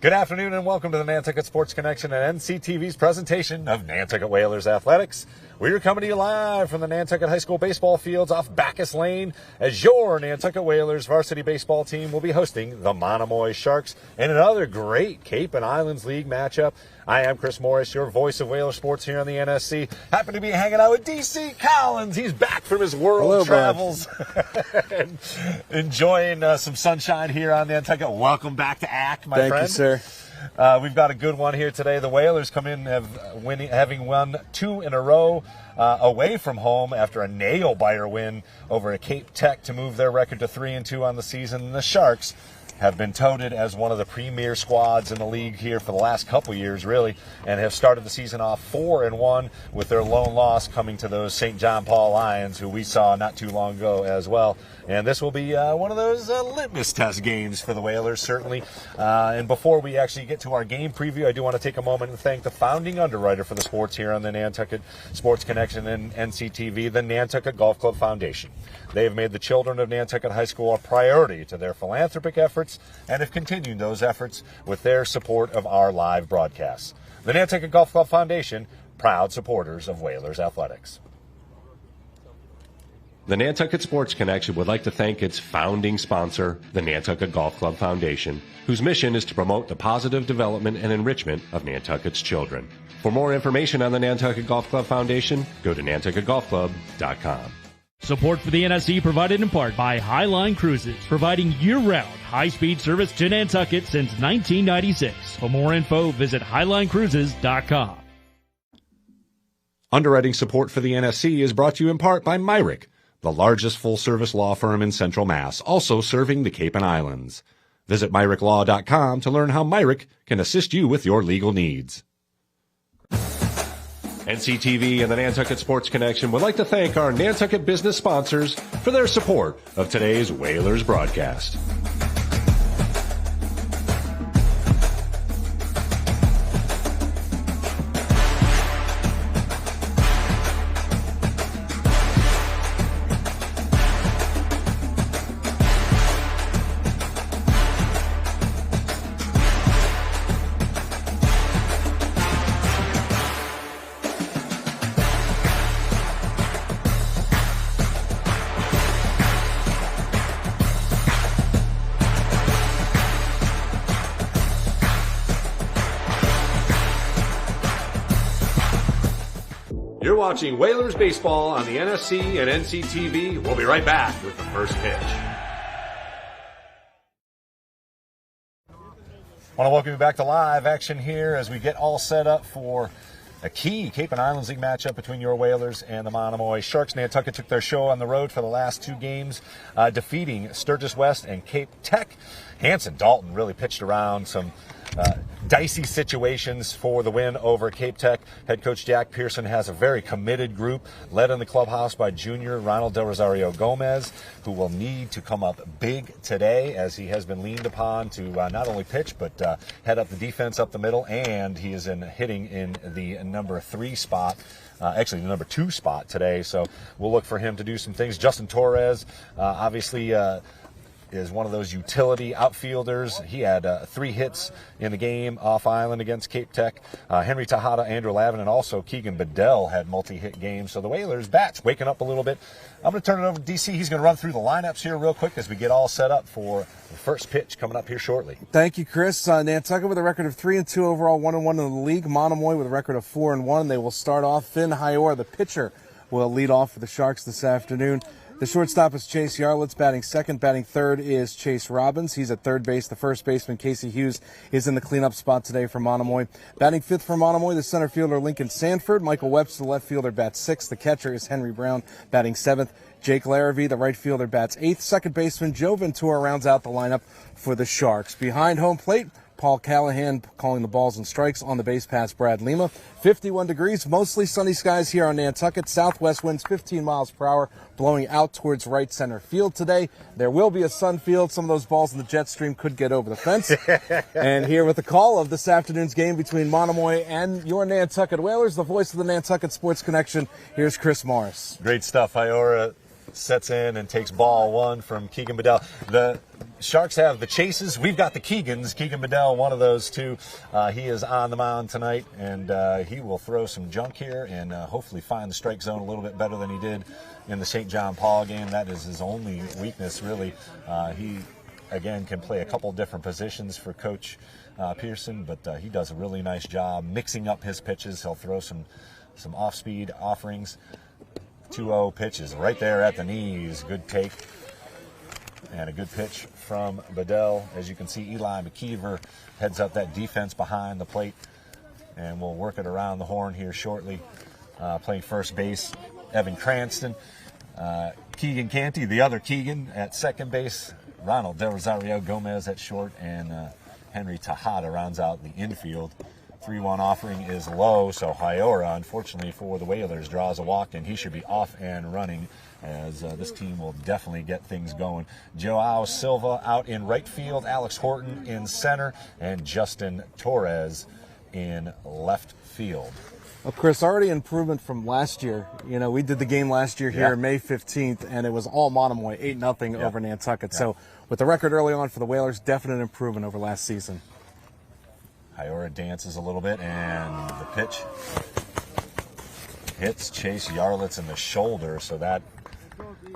Good afternoon and welcome to the Nantucket Sports Connection and NCTV's presentation of Nantucket Whalers Athletics. We're coming to you live from the Nantucket High School baseball fields off Bacchus Lane as your Nantucket Whalers Varsity Baseball team will be hosting the Monomoy Sharks in another great Cape and Islands League matchup. I am Chris Morris, your voice of Whaler sports here on the NSC. Happen to be hanging out with DC Collins. He's back from his world travels and enjoying some sunshine here on Nantucket. Welcome back to ACK, my friend. Thank you, sir. We've got a good one here today. The Whalers come in having won 2 in a row away from home after a nail-biter win over a Cape Tech to move their record to 3-2 on the season. The Sharks have been touted as one of the premier squads in the league here for the last couple years, really, and have started the season off 4-1 with their lone loss coming to those St. John Paul Lions, who we saw not too long ago as well. And this will be one of those litmus test games for the Whalers, certainly. And before we actually get to our game preview, I do want to take a moment and thank the founding underwriter for the sports here on the Nantucket Sports Connection and NCTV, the Nantucket Golf Club Foundation. They have made the children of Nantucket High School a priority to their philanthropic efforts and have continued those efforts with their support of our live broadcasts. The Nantucket Golf Club Foundation, proud supporters of Whalers Athletics. The Nantucket Sports Connection would like to thank its founding sponsor, the Nantucket Golf Club Foundation, whose mission is to promote the positive development and enrichment of Nantucket's children. For more information on the Nantucket Golf Club Foundation, go to nantucketgolfclub.com. Support for the NSC provided in part by Highline Cruises, providing year-round high-speed service to Nantucket since 1996. For more info, visit highlinecruises.com. Underwriting support for the NSC is brought to you in part by MIAA, the largest full-service law firm in Central Mass, also serving the Cape and Islands. Visit MIAALaw.com to learn how MIAA can assist you with your legal needs. NCTV and the Nantucket Sports Connection would like to thank our Nantucket business sponsors for their support of today's Whalers broadcast. You're watching Whalers Baseball on the NSC and NCTV. We'll be right back with the first pitch. I want to welcome you back to live action here as we get all set up for a key Cape and Islands League matchup between your Whalers and the Monomoy Sharks. Nantucket took their show on the road for the last 2 games, defeating Sturgis West and Cape Tech. Hanson Dalton really pitched around some dicey situations for the win over Cape Tech. Head coach Jack Pearson has a very committed group led in the clubhouse by junior Ronald Del Rosario Gomez, who will need to come up big today as he has been leaned upon to not only pitch but head up the defense up the middle, and he is hitting in the number 3 spot. Actually, the number 2 spot today, so we'll look for him to do some things. Justin Torres, obviously, is one of those utility outfielders. He had 3 hits in the game off island against Cape Tech. Henry Tejada, Andrew Lavin, and also Keegan Bedell had multi-hit games. So the Whalers bats waking up a little bit. I'm going to turn it over to DC. He's going to run through the lineups here real quick as we get all set up for the first pitch coming up here shortly. Thank you, Chris. Nantucket with a record of 3-2 overall, 1-1 in the league. Monomoy with a record of 4-1. They will start off. Finn Hyor, the pitcher, will lead off for the Sharks this afternoon. The shortstop is Chase Yarlitz, batting second. Batting third is Chase Robbins. He's at third base. The first baseman, Casey Hughes, is in the cleanup spot today for Monomoy. Batting fifth for Monomoy, the center fielder, Lincoln Sanford. Michael Webster, the left fielder, bats sixth. The catcher is Henry Brown, batting seventh. Jake Larrabee, the right fielder, bats eighth. Second baseman, Joe Ventura, rounds out the lineup for the Sharks. Behind home plate, Paul Callahan calling the balls and strikes. On the base pass, Brad Lima. 51 degrees, mostly sunny skies here on Nantucket. Southwest winds 15 miles per hour, blowing out towards right center field today. There will be a sun field. Some of those balls in the jet stream could get over the fence. And here with the call of this afternoon's game between Monomoy and your Nantucket Whalers, the voice of the Nantucket Sports Connection, here's Chris Morris. Great stuff. Iora sets in and takes ball one from Keegan Bedell. Sharks have the Chases. We've got the Keegans. Keegan Bedell, one of those two. He is on the mound tonight, and he will throw some junk here and hopefully find the strike zone a little bit better than he did in the St. John Paul game. That is his only weakness, really. He, again, can play a couple different positions for Coach Pearson, but he does a really nice job mixing up his pitches. He'll throw some off-speed offerings. 2-0 pitches right there at the knees. Good take. And a good pitch from Bedell. As you can see, Eli McKeever heads up that defense behind the plate. And we'll work it around the horn here shortly. Playing first base, Evan Cranston. Keegan Canty, the other Keegan, at second base. Ronald Del Rosario Gomez at short. And Henry Tejada rounds out the infield. 3-1 offering is low, so Hyora, unfortunately for the Whalers, draws a walk, and he should be off and running, as this team will definitely get things going. Joao Silva out in right field, Alex Horton in center, and Justin Torres in left field. Well, Chris, already improvement from last year. You know, we did the game last year here, May 15th, and it was all Monomoy, 8-0 over Nantucket. So with the record early on for the Whalers, definite improvement over last season. Hyora dances a little bit, and the pitch hits Chase Yarlitz in the shoulder, so that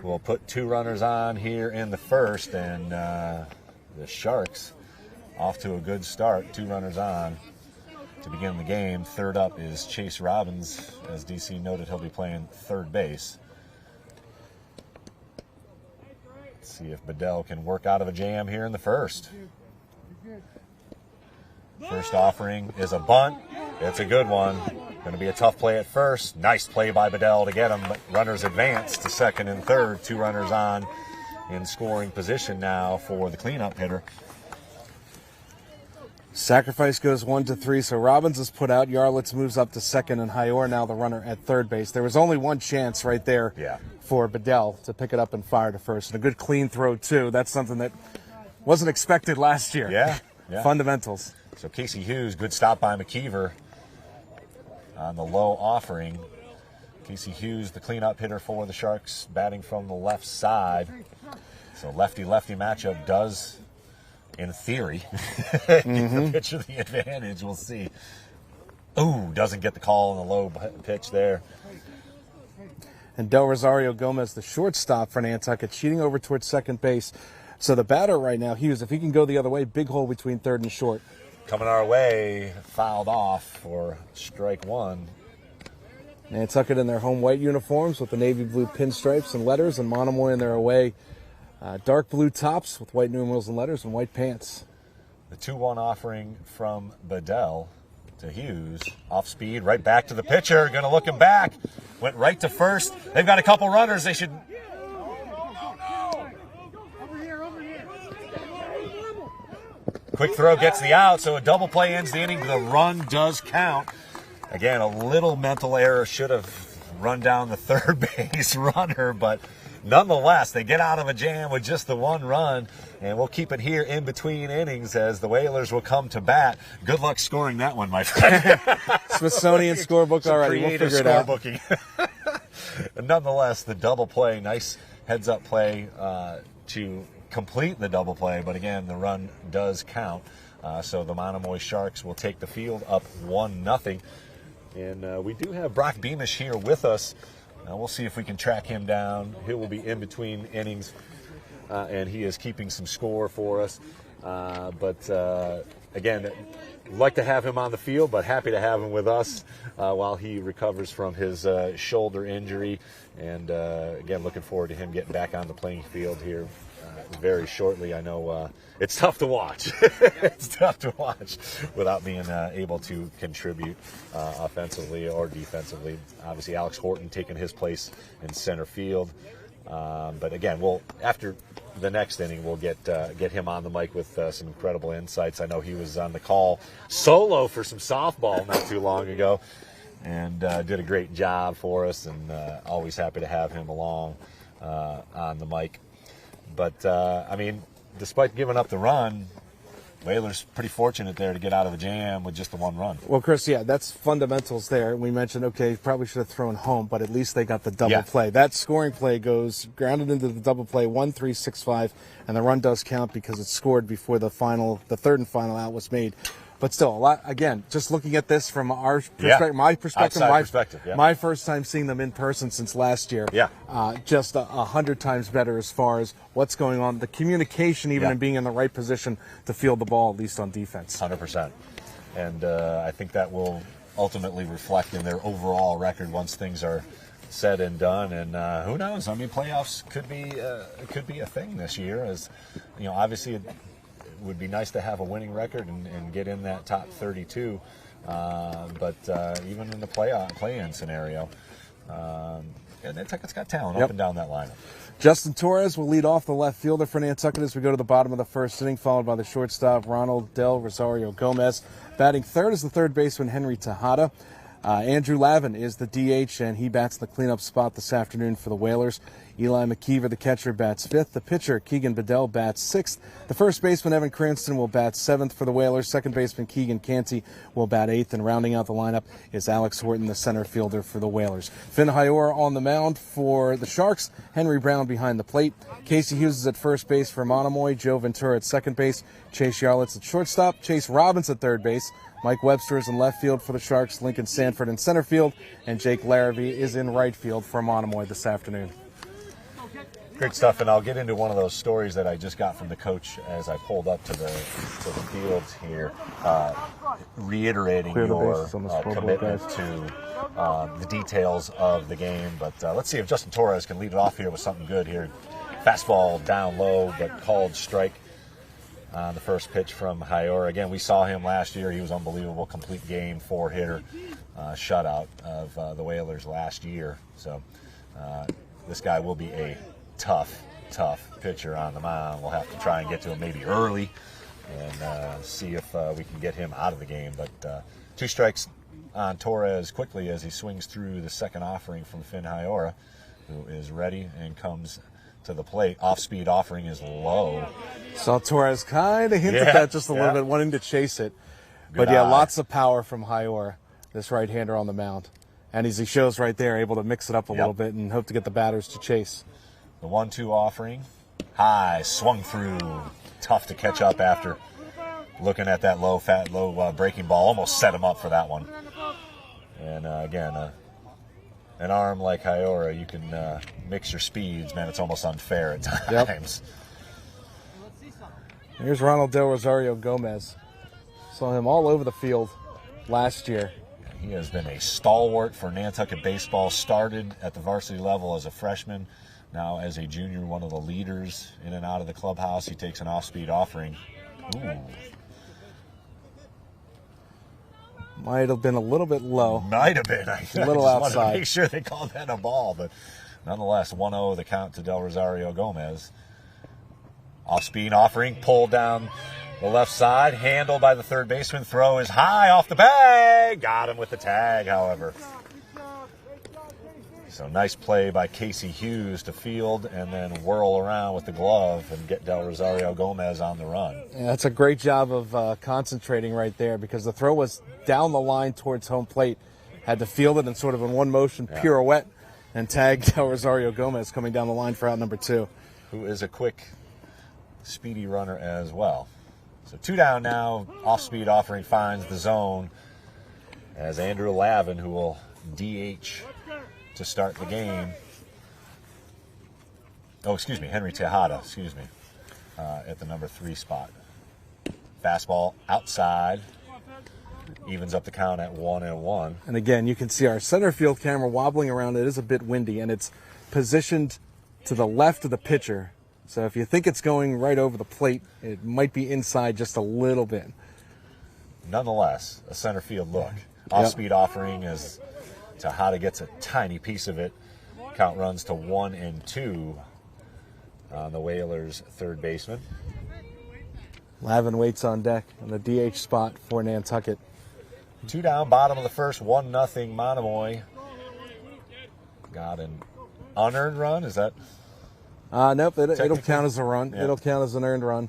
will put 2 runners on here in the first, and the Sharks off to a good start. 2 runners on to begin the game. Third up is Chase Robbins. As DC noted, he'll be playing third base. Let's see if Bedell can work out of a jam here in the first. First offering is a bunt. It's a good one. Going to be a tough play at first. Nice play by Bedell to get him, but runners advance to second and third. 2 runners on in scoring position now for the cleanup hitter. Sacrifice goes 1-3, so Robbins is put out. Yarlitz moves up to second, and Hyora now the runner at third base. There was only one chance right there for Bedell to pick it up and fire to first. And a good clean throw, too. That's something that wasn't expected last year. Yeah. Fundamentals. So Casey Hughes, good stop by McKeever on the low offering. Casey Hughes, the cleanup hitter for the Sharks, batting from the left side. So lefty-lefty matchup does, in theory, give the pitcher the advantage. We'll see. Ooh, doesn't get the call on the low pitch there. And Del Rosario Gomez, the shortstop for Nantucket, cheating over towards second base. So the batter right now, Hughes, if he can go the other way, big hole between third and short. Coming our way, fouled off for strike 1. Nantucket in their home white uniforms with the navy blue pinstripes and letters, and Monomoy in their away dark blue tops with white numerals and letters and white pants. The 2-1 offering from Bedell to Hughes. Off speed, right back to the pitcher. Going to look him back. Went right to first. They've got a couple runners. They should... Quick throw gets the out, so a double play ends the inning. The run does count. Again, a little mental error. Should have run down the third base runner, but nonetheless, they get out of a jam with just the 1 run, and we'll keep it here in between innings as the Whalers will come to bat. Good luck scoring that one, my friend. Smithsonian scorebook already. We'll figure it out. Nonetheless, the double play, nice heads-up play to complete the double play, but again, the run does count. So the Monomoy Sharks will take the field up 1-0. And we do have Brock Beamish here with us. We'll see if we can track him down. He will be in between innings, and he is keeping some score for us. Again, like to have him on the field, but happy to have him with us while he recovers from his shoulder injury. And again, looking forward to him getting back on the playing field here very shortly. I know it's tough to watch. It's tough to watch without being able to contribute offensively or defensively. Obviously, Alex Horton taking his place in center field. But again, after the next inning, we'll get him on the mic with some incredible insights. I know he was on the call solo for some softball not too long ago, and did a great job for us. And always happy to have him along on the mic. But, I mean, despite giving up the run, Whalers pretty fortunate there to get out of a jam with just the one run. Well, Chris, yeah, that's fundamentals there. We mentioned, okay, probably should have thrown home, but at least they got the double play. That scoring play goes grounded into the double play, 1-3-6-5, and the run does count because it's scored before the third and final out was made. But still, a lot, again, just looking at this from our perspective, my perspective, my first time seeing them in person since last year, just 100 times better as far as what's going on, the communication, even in being in the right position to field the ball, at least on defense. 100%. And I think that will ultimately reflect in their overall record once things are said and done. And who knows? I mean, playoffs could be a thing this year. As you know, obviously, it would be nice to have a winning record and get in that top 32. But even in the play-in scenario, Nantucket's got talent up and down that lineup. Justin Torres will lead off, the left fielder for Nantucket as we go to the bottom of the first inning, followed by the shortstop Ronald Del Rosario Gomez. Batting third is the third baseman Henry Tejada. Andrew Lavin is the DH, and he bats the cleanup spot this afternoon for the Whalers. Eli McKeever, the catcher, bats fifth. The pitcher, Keegan Bedell, bats sixth. The first baseman, Evan Cranston, will bat seventh for the Whalers. Second baseman, Keegan Canty, will bat eighth. And rounding out the lineup is Alex Horton, the center fielder for the Whalers. Finn Hyoer on the mound for the Sharks. Henry Brown behind the plate. Casey Hughes is at first base for Monomoy. Joe Ventura at second base. Chase Yarlett's at shortstop. Chase Robbins at third base. Mike Webster is in left field for the Sharks. Lincoln Sanford in center field. And Jake Larrabee is in right field for Monomoy this afternoon. Great stuff, and I'll get into one of those stories that I just got from the coach as I pulled up to the fields here, reiterating your commitment to the details of the game. But let's see if Justin Torres can lead it off here with something good here. Fastball down low, but called strike on the first pitch from Hyoer. Again, we saw him last year. He was unbelievable, complete game, 4-hitter, shutout of the Whalers last year. So this guy will be a tough pitcher on the mound. We'll have to try and get to him maybe early and see if we can get him out of the game. But 2 strikes on Torres quickly as he swings through the second offering from Finn Hyoer, who is ready and comes to the plate. Off-speed offering is low. Saw Torres kind of hint at that just a little bit, wanting to chase it. But lots of power from Hyoer, this right-hander on the mound. And as he shows right there, able to mix it up a little bit and hope to get the batters to chase. The 1-2 offering, high, swung through, tough to catch up after looking at that low breaking ball. Almost set him up for that one. And again, an arm like Hyoer, you can mix your speeds, man. It's almost unfair at times. Here's Ronald Del Rosario Gomez. Saw him all over the field last year. He has been a stalwart for Nantucket baseball. Started at the varsity level as a freshman. Now, as a junior, one of the leaders in and out of the clubhouse. He takes an off-speed offering. Ooh. Might have been a little bit low. Might have been. I a little just outside. Wanted to make sure they called that a ball, but nonetheless, 1-0 the count to Del Rosario Gomez. Off-speed offering, pulled down the left side, handled by the third baseman. Throw is high off the bag. Got him with the tag, however. So nice play by Casey Hughes to field and then whirl around with the glove and get Del Rosario Gomez on the run. Yeah, that's a great job of concentrating right there because the throw was down the line towards home plate. Had to field it and sort of in one motion pirouette and tag Del Rosario Gomez coming down the line for out number 2. Who is a quick, speedy runner as well. So 2 down now. Off-speed offering finds the zone as Andrew Lavin, who will DH to start the game. Henry Tejada, at the number 3 spot. Fastball outside, evens up the count at 1-1. And again, you can see our center field camera wobbling around. It is a bit windy, and it's positioned to the left of the pitcher. So if you think it's going right over the plate, it might be inside just a little bit. Nonetheless, a center field look. Off-speed offering as Tejada gets a tiny piece of it. Count runs to 1-2 on the Whalers' third baseman. Lavin waits on deck on the DH spot for Nantucket. 2 down, bottom of the first, 1-0 Monomoy. Got an unearned run, is that? Nope, it'll count as a run. Yeah. It'll count as an earned run.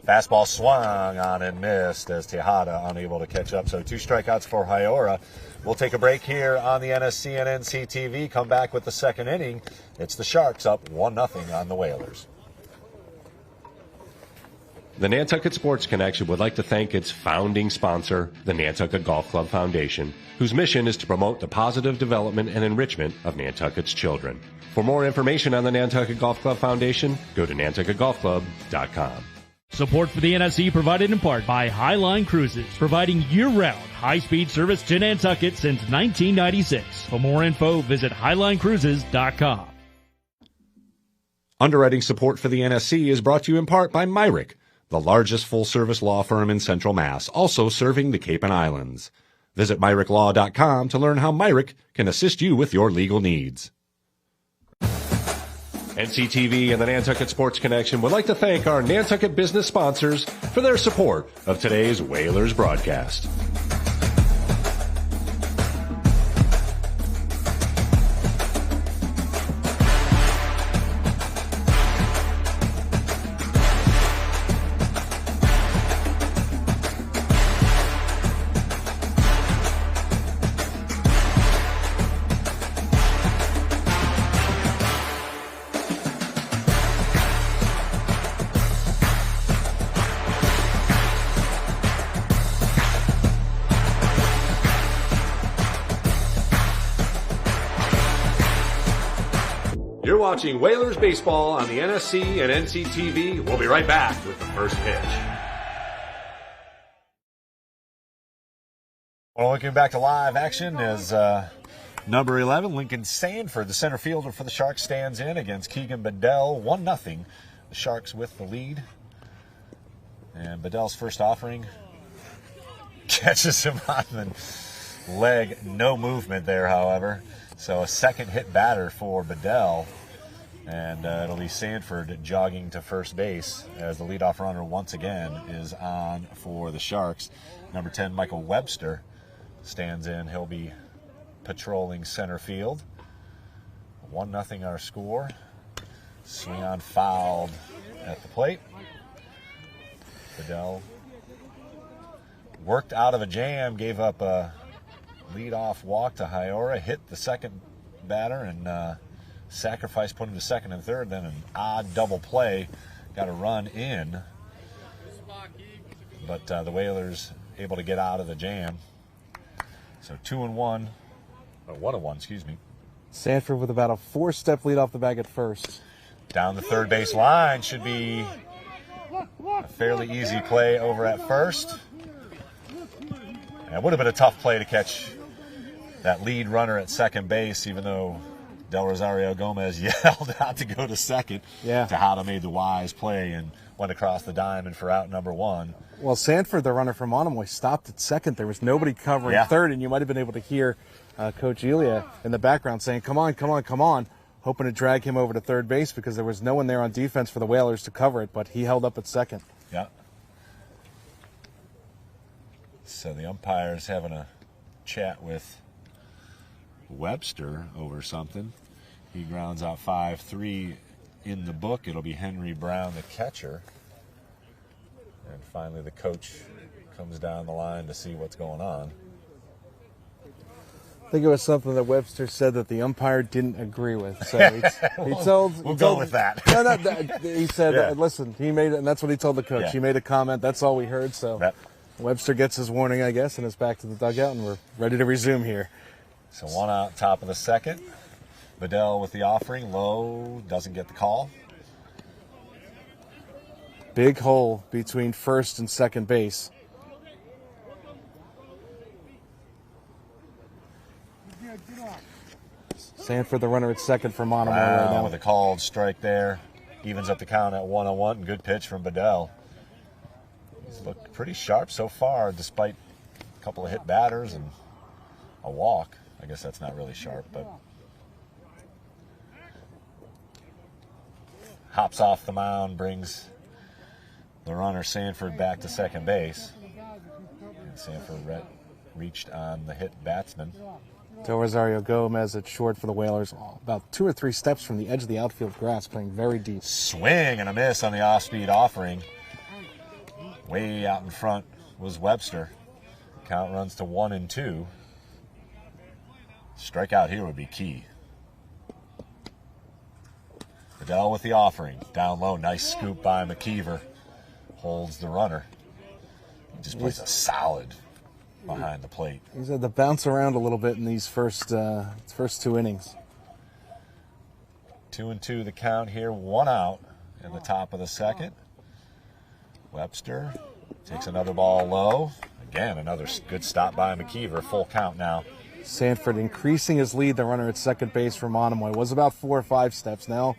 Fastball swung on and missed as Tejada unable to catch up. So 2 strikeouts for Haiora. We'll take a break here on the NSC and NCTV. Come back with the second inning. It's the Sharks up 1-0 on the Whalers. The Nantucket Sports Connection would like to thank its founding sponsor, the Nantucket Golf Club Foundation, whose mission is to promote the positive development and enrichment of Nantucket's children. For more information on the Nantucket Golf Club Foundation, go to nantucketgolfclub.com. Support for the NSC provided in part by Highline Cruises, providing year-round high-speed service to Nantucket since 1996. For more info, visit highlinecruises.com. Underwriting support for the NSC is brought to you in part by Myrick, the largest full-service law firm in Central Mass, also serving the Cape and Islands. Visit MyrickLaw.com to learn how Myrick can assist you with your legal needs. NCTV and the Nantucket Sports Connection would like to thank our Nantucket business sponsors for their support of today's Whalers broadcast. You're watching Whalers Baseball on the NSC and NCTV. We'll be right back with the first pitch. Well, looking back to live action as number 11, Lincoln Sanford, the center fielder for the Sharks, stands in against Keegan Bedell. 1-0. The Sharks with the lead. And Bedell's first offering catches him on the leg. No movement there, however. So a second hit batter for Bedell. And it'll be Sanford jogging to first base as the leadoff runner once again is on for the Sharks. Number 10, Michael Webster, stands in. He'll be patrolling center field. 1-0 our score. Swing on fouled at the plate. Bedell worked out of a jam, gave up a leadoff walk to Haiora, hit the second batter, and sacrifice, put him to second and third. Then an odd double play, got a run in. But the Whalers able to get out of the jam. So 2-1, or 1-1, excuse me. Sanford with about a 4-step lead off the bag at first. Down the third base line, should be a fairly easy play over at first. And it would have been a tough play to catch that lead runner at second base, even though Del Rosario Gomez yelled out to go to second. Yeah. Tejada made the wise play and went across the diamond for out number 1. Well, Sanford, the runner from Monomoy, stopped at second. There was nobody covering third, and you might have been able to hear Coach Elia in the background saying, come on, come on, come on, hoping to drag him over to third base because there was no one there on defense for the Whalers to cover it, but he held up at second. Yeah. So the umpire's having a chat with Webster over something. He grounds out 5-3 in the book. It'll be Henry Brown, the catcher. And finally the coach comes down the line to see what's going on. I think it was something that Webster said that the umpire didn't agree with. So We'll go with that. He said, listen, he made it, and that's what he told the coach. Yeah. He made a comment. That's all we heard. So Yep. Webster gets his warning, I guess, and is back to the dugout, and we're ready to resume here. So 1 out, top of the second. Bedell with the offering, low, doesn't get the call. Big hole between first and second base. Sanford, the runner at second for Monomoy right now. With a called strike there. Evens up the count at 1-1. Good pitch from Bedell. He's looked pretty sharp so far, despite a couple of hit batters and a walk. I guess that's not really sharp, but hops off the mound, brings the runner Sanford back to second base. And Sanford reached on the hit batsman. Del Rosario Gomez at short for the Whalers, about 2 or 3 steps from the edge of the outfield grass, playing very deep. Swing and a miss on the off-speed offering. Way out in front was Webster. Count runs to 1-2. Strikeout here would be key. Bedell with the offering. Down low, nice scoop by McKeever. Holds the runner. He just plays a solid behind the plate. He's had to bounce around a little bit in these first 2 innings. 2-2 the count here, 1 out in the top of the second. Webster takes another ball low. Again, another good stop by McKeever. Full count now. Sanford increasing his lead, the runner at second base for Monomoy. Was about 4 or 5 steps, now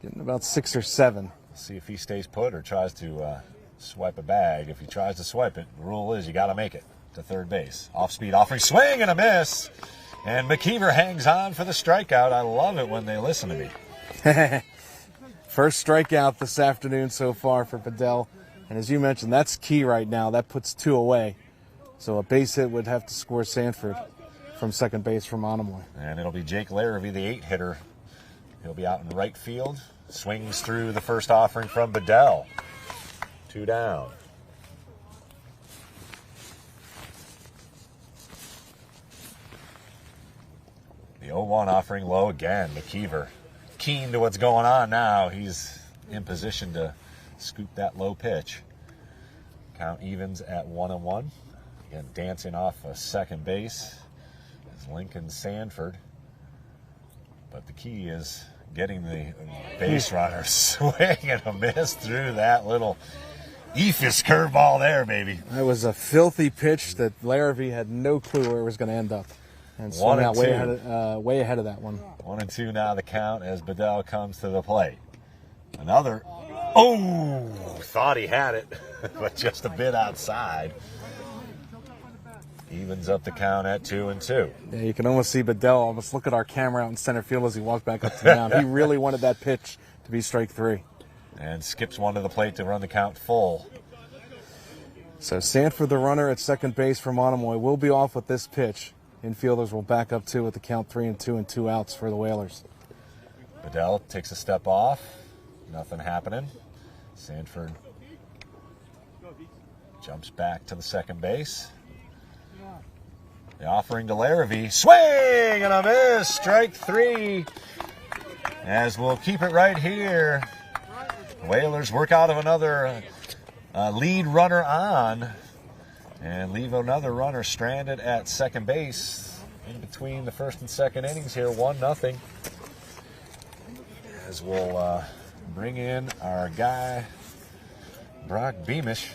getting about 6 or 7. See if he stays put or tries to swipe a bag. If he tries to swipe it, the rule is you got to make it to third base. Off-speed offering, swing and a miss. And McKeever hangs on for the strikeout. I love it when they listen to me. First strikeout this afternoon so far for Bedell. And as you mentioned, that's key right now. That puts 2 away. So a base hit would have to score Sanford from second base for Monomoy. And it'll be Jake Larrabee, the 8-hitter. He'll be out in right field. Swings through the first offering from Bedell. 2 down. The 0-1 offering low again. McKeever keen to what's going on now. He's in position to scoop that low pitch. Count evens at 1-1. Again, dancing off a second base is Lincoln Sanford. But the key is getting the base runner swing and a miss through that little Ephus curveball there, baby. That was a filthy pitch that Larrabee had no clue where it was going to end up. And swung out way ahead of that one. 1-2 now the count as Bedell comes to the plate. Another. Oh, thought he had it, but just a bit outside. Evens up the count at 2-2. Yeah, you can almost see Bedell almost look at our camera out in center field as he walked back up to the mound. He really wanted that pitch to be strike 3. And skips one to the plate to run the count full. So Sanford, the runner at second base for Monomoy, will be off with this pitch. Infielders will back up 2 with the count 3-2 and 2 outs for the Whalers. Bedell takes a step off. Nothing happening. Sanford jumps back to the second base. The offering to Larrabee. Swing and a miss. Strike 3. As we'll keep it right here. The Whalers work out of another lead runner on. And leave another runner stranded at second base in between the first and second innings here, 1-0. As we'll bring in our guy, Brock Beamish.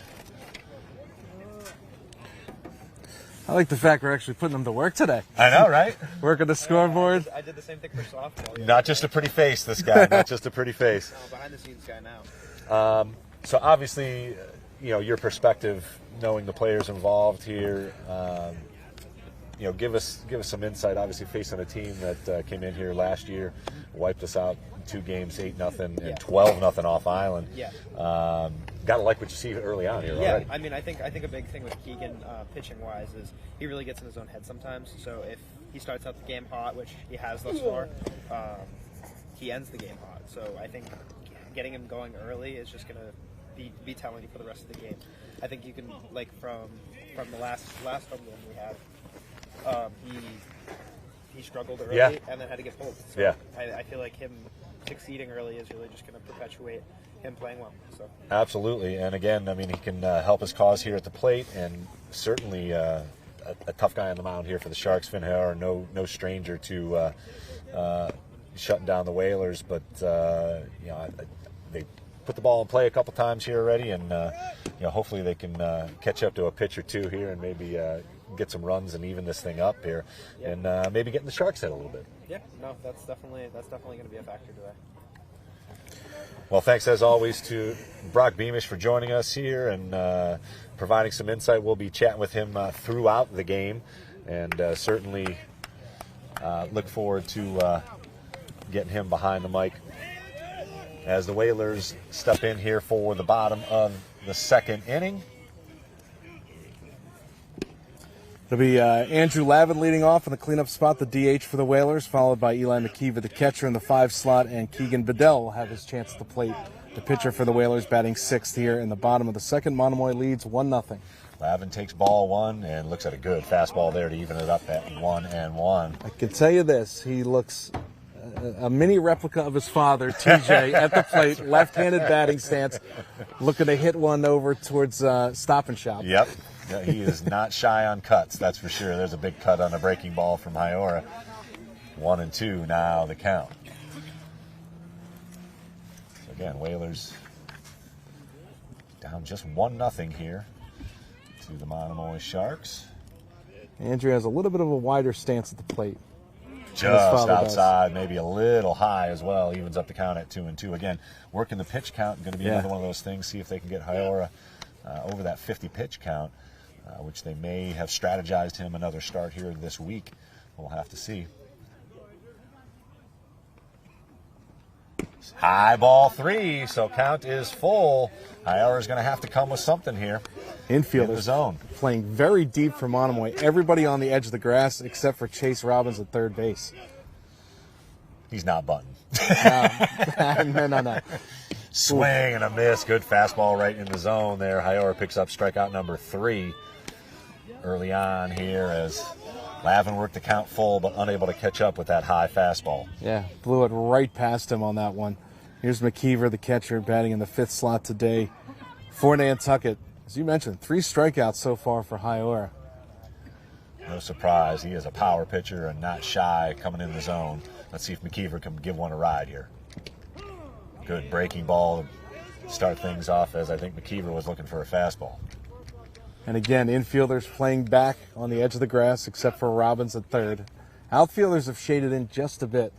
I like the fact we're actually putting them to work today. I know, right? Working the scoreboard. I did the same thing for softball. Not just a pretty face, this guy. Not just a pretty face. No, behind the scenes guy now. So obviously, your perspective, knowing the players involved here, give us some insight. Obviously, facing a team that came in here last year, wiped us out in 2 games, 8-0 and 12-0 off Island. Yeah. Gotta like what you see early on here. Yeah, Already. I mean, I think a big thing with Keegan pitching wise is he really gets in his own head sometimes. So if he starts out the game hot, which he has thus far, he ends the game hot. So I think getting him going early is just gonna be telling you for the rest of the game. I think you can, like, from the last home game we had, he struggled early and then had to get pulled. So I feel like him succeeding early is really just going to perpetuate him playing well. So absolutely, and again, I mean, he can help his cause here at the plate, and certainly a tough guy on the mound here for the Sharks. Finn Hauer, no stranger to shutting down the Whalers, but they put the ball in play a couple times here already, and hopefully they can catch up to a pitch or 2 here and maybe get some runs and even this thing up here, and maybe get in the Sharks' head a little bit. Yeah, no, that's definitely going to be a factor today. Well, thanks as always to Brock Beamish for joining us here and providing some insight. We'll be chatting with him throughout the game, and certainly look forward to getting him behind the mic as the Whalers step in here for the bottom of the second inning. It'll be Andrew Lavin leading off in the cleanup spot, the DH for the Whalers, followed by Eli McKeever, the catcher in the 5 slot, and Keegan Bedell will have his chance to plate The pitcher for the Whalers batting 6th here in the bottom of the second. Monomoy leads 1-0. Lavin takes ball 1 and looks at a good fastball there to even it up at 1-1. I can tell you this, he looks a mini replica of his father, TJ, at the plate, left-handed batting stance, looking to hit one over towards Stop and Shop. Yep. Yeah, he is not shy on cuts, that's for sure. There's a big cut on a breaking ball from Haiora. 1-2 now the count. So again, Whalers down just 1-0 here to the Monomoy Sharks. Andrew has a little bit of a wider stance at the plate. Just outside, maybe a little high as well. Evens up the count at 2-2. Again, working the pitch count, going to be another one of those things. See if they can get Haiora over that 50 pitch count, which they may have strategized him another start here this week. We'll have to see. High ball 3, so count is full. Haiora is going to have to come with something here. Infielders in the zone. Playing very deep for Monomoy. Everybody on the edge of the grass except for Chase Robbins at third base. He's not buttoned. No. Swing and a miss. Good fastball right in the zone there. Haiora picks up strikeout number 3 early on here as Lavin worked the count full but unable to catch up with that high fastball. Yeah, blew it right past him on that one. Here's McKeever, the catcher, batting in the 5th slot today for Nantucket. As you mentioned, 3 strikeouts so far for Haiora. No surprise. He is a power pitcher and not shy coming in the zone. Let's see if McKeever can give one a ride here. Good breaking ball to start things off, as I think McKeever was looking for a fastball. And again, infielders playing back on the edge of the grass except for Robbins at third. Outfielders have shaded in just a bit.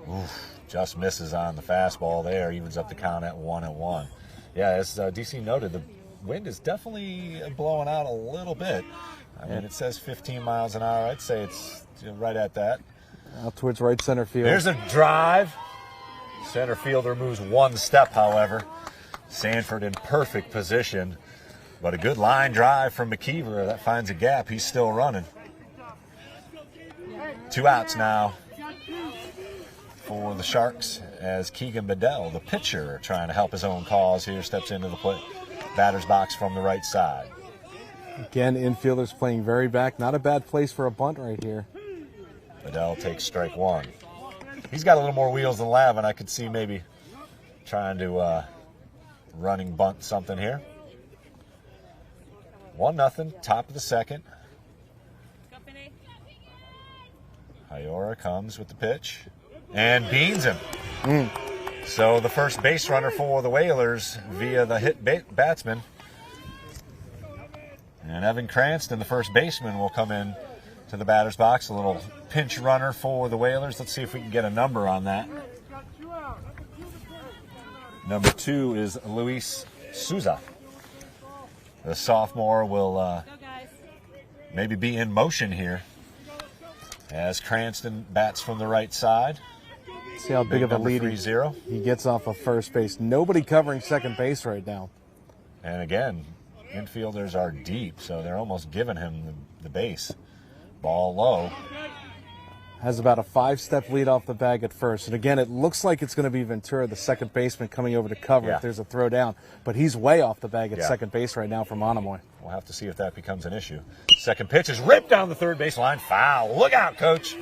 Oof, just misses on the fastball there. Evens up the count at 1-1. Yeah, as DC noted, the wind is definitely blowing out a little bit. I mean, it says 15 miles an hour. I'd say it's right at that. Out towards right center field. There's a drive. Center fielder moves 1 step, however. Sanford in perfect position. But a good line drive from McKeever. That finds a gap. He's still running. 2 outs now for the Sharks as Keegan Bedell, the pitcher, trying to help his own cause here, steps into the batter's box from the right side. Again, infielders playing very back. Not a bad place for a bunt right here. Bedell takes strike 1. He's got a little more wheels than Lavin. I could see maybe trying to running bunt something here. 1-0, top of the second. Haiora comes with the pitch and beans him. So the first base runner for the Whalers via the hit batsman. And Evan Cranston, the first baseman, will come in to the batter's box. A little pinch runner for the Whalers. Let's see if we can get a number on that. Number 2 is Luis Souza. The sophomore will maybe be in motion here as Cranston bats from the right side. See how big of a lead he gets off of first base. Nobody covering second base right now. And again, infielders are deep, so they're almost giving him the base. Ball low. Has about a 5-step lead off the bag at first. And again, it looks like it's going to be Ventura, the second baseman, coming over to cover if there's a throw down. But he's way off the bag at second base right now for Monomoy. We'll have to see if that becomes an issue. Second pitch is ripped down the third base line. Foul. Look out, coach.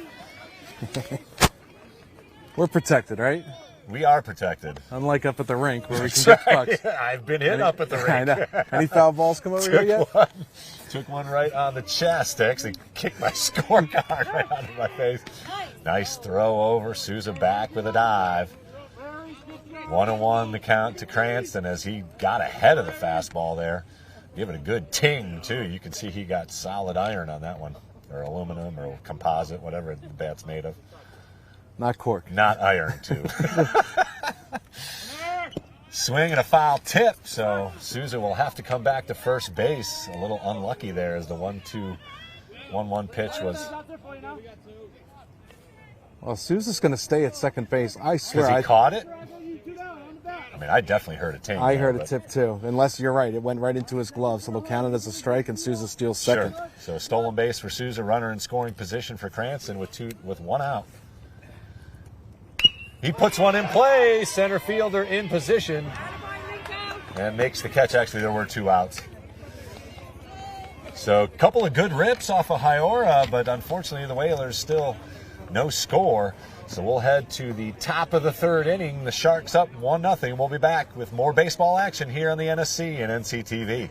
We're protected, right? We are protected. Unlike up at the rink where we can get pucks. I've been hit up at the rink. I know. Any foul balls come over here yet? Took one right on the chest. Actually kicked my scorecard right out of my face. Nice throw over. Souza back with a dive. 1-1 the count to Cranston as he got ahead of the fastball there. Give it a good ting, too. You can see he got solid iron on that one. Or aluminum or composite, whatever the bat's made of. Not cork. Not iron, too. Swing and a foul tip, so Souza will have to come back to first base. A little unlucky there as the 1-2, 1-1 pitch was. Well, Souza's going to stay at second base. I swear. Because he caught it? I mean, I definitely heard a ting. I heard a tip, too. Unless you're right. It went right into his glove, so they'll count it as a strike, and Souza steals second. Sure. So stolen base for Souza, runner in scoring position for Cranston with 1 out. He puts one in play. Center fielder in position and makes the catch. Actually, there were 2 outs. So a couple of good rips off of Haiora, but unfortunately the Whalers still no score. So we'll head to the top of the 3rd inning. The Sharks up 1-0. We'll be back with more baseball action here on the NSC and NCTV.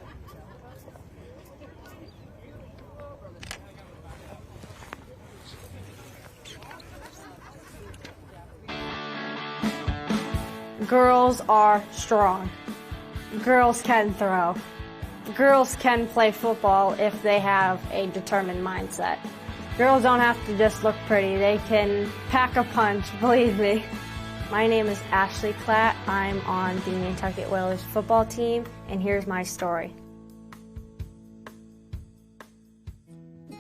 Girls are strong. Girls can throw. Girls can play football if they have a determined mindset. Girls don't have to just look pretty. They can pack a punch, believe me. My name is Ashley Platt. I'm on the Nantucket Whalers football team, and here's my story.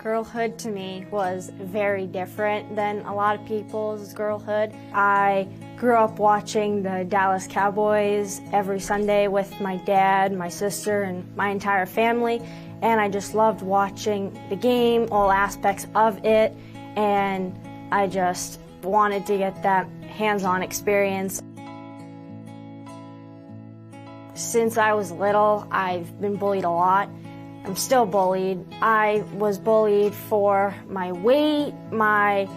Girlhood to me was very different than a lot of people's girlhood. I grew up watching the Dallas Cowboys every Sunday with my dad, my sister, and my entire family, and I just loved watching the game, all aspects of it, and I just wanted to get that hands-on experience. Since I was little, I've been bullied a lot. I'm still bullied. I was bullied for my weight, my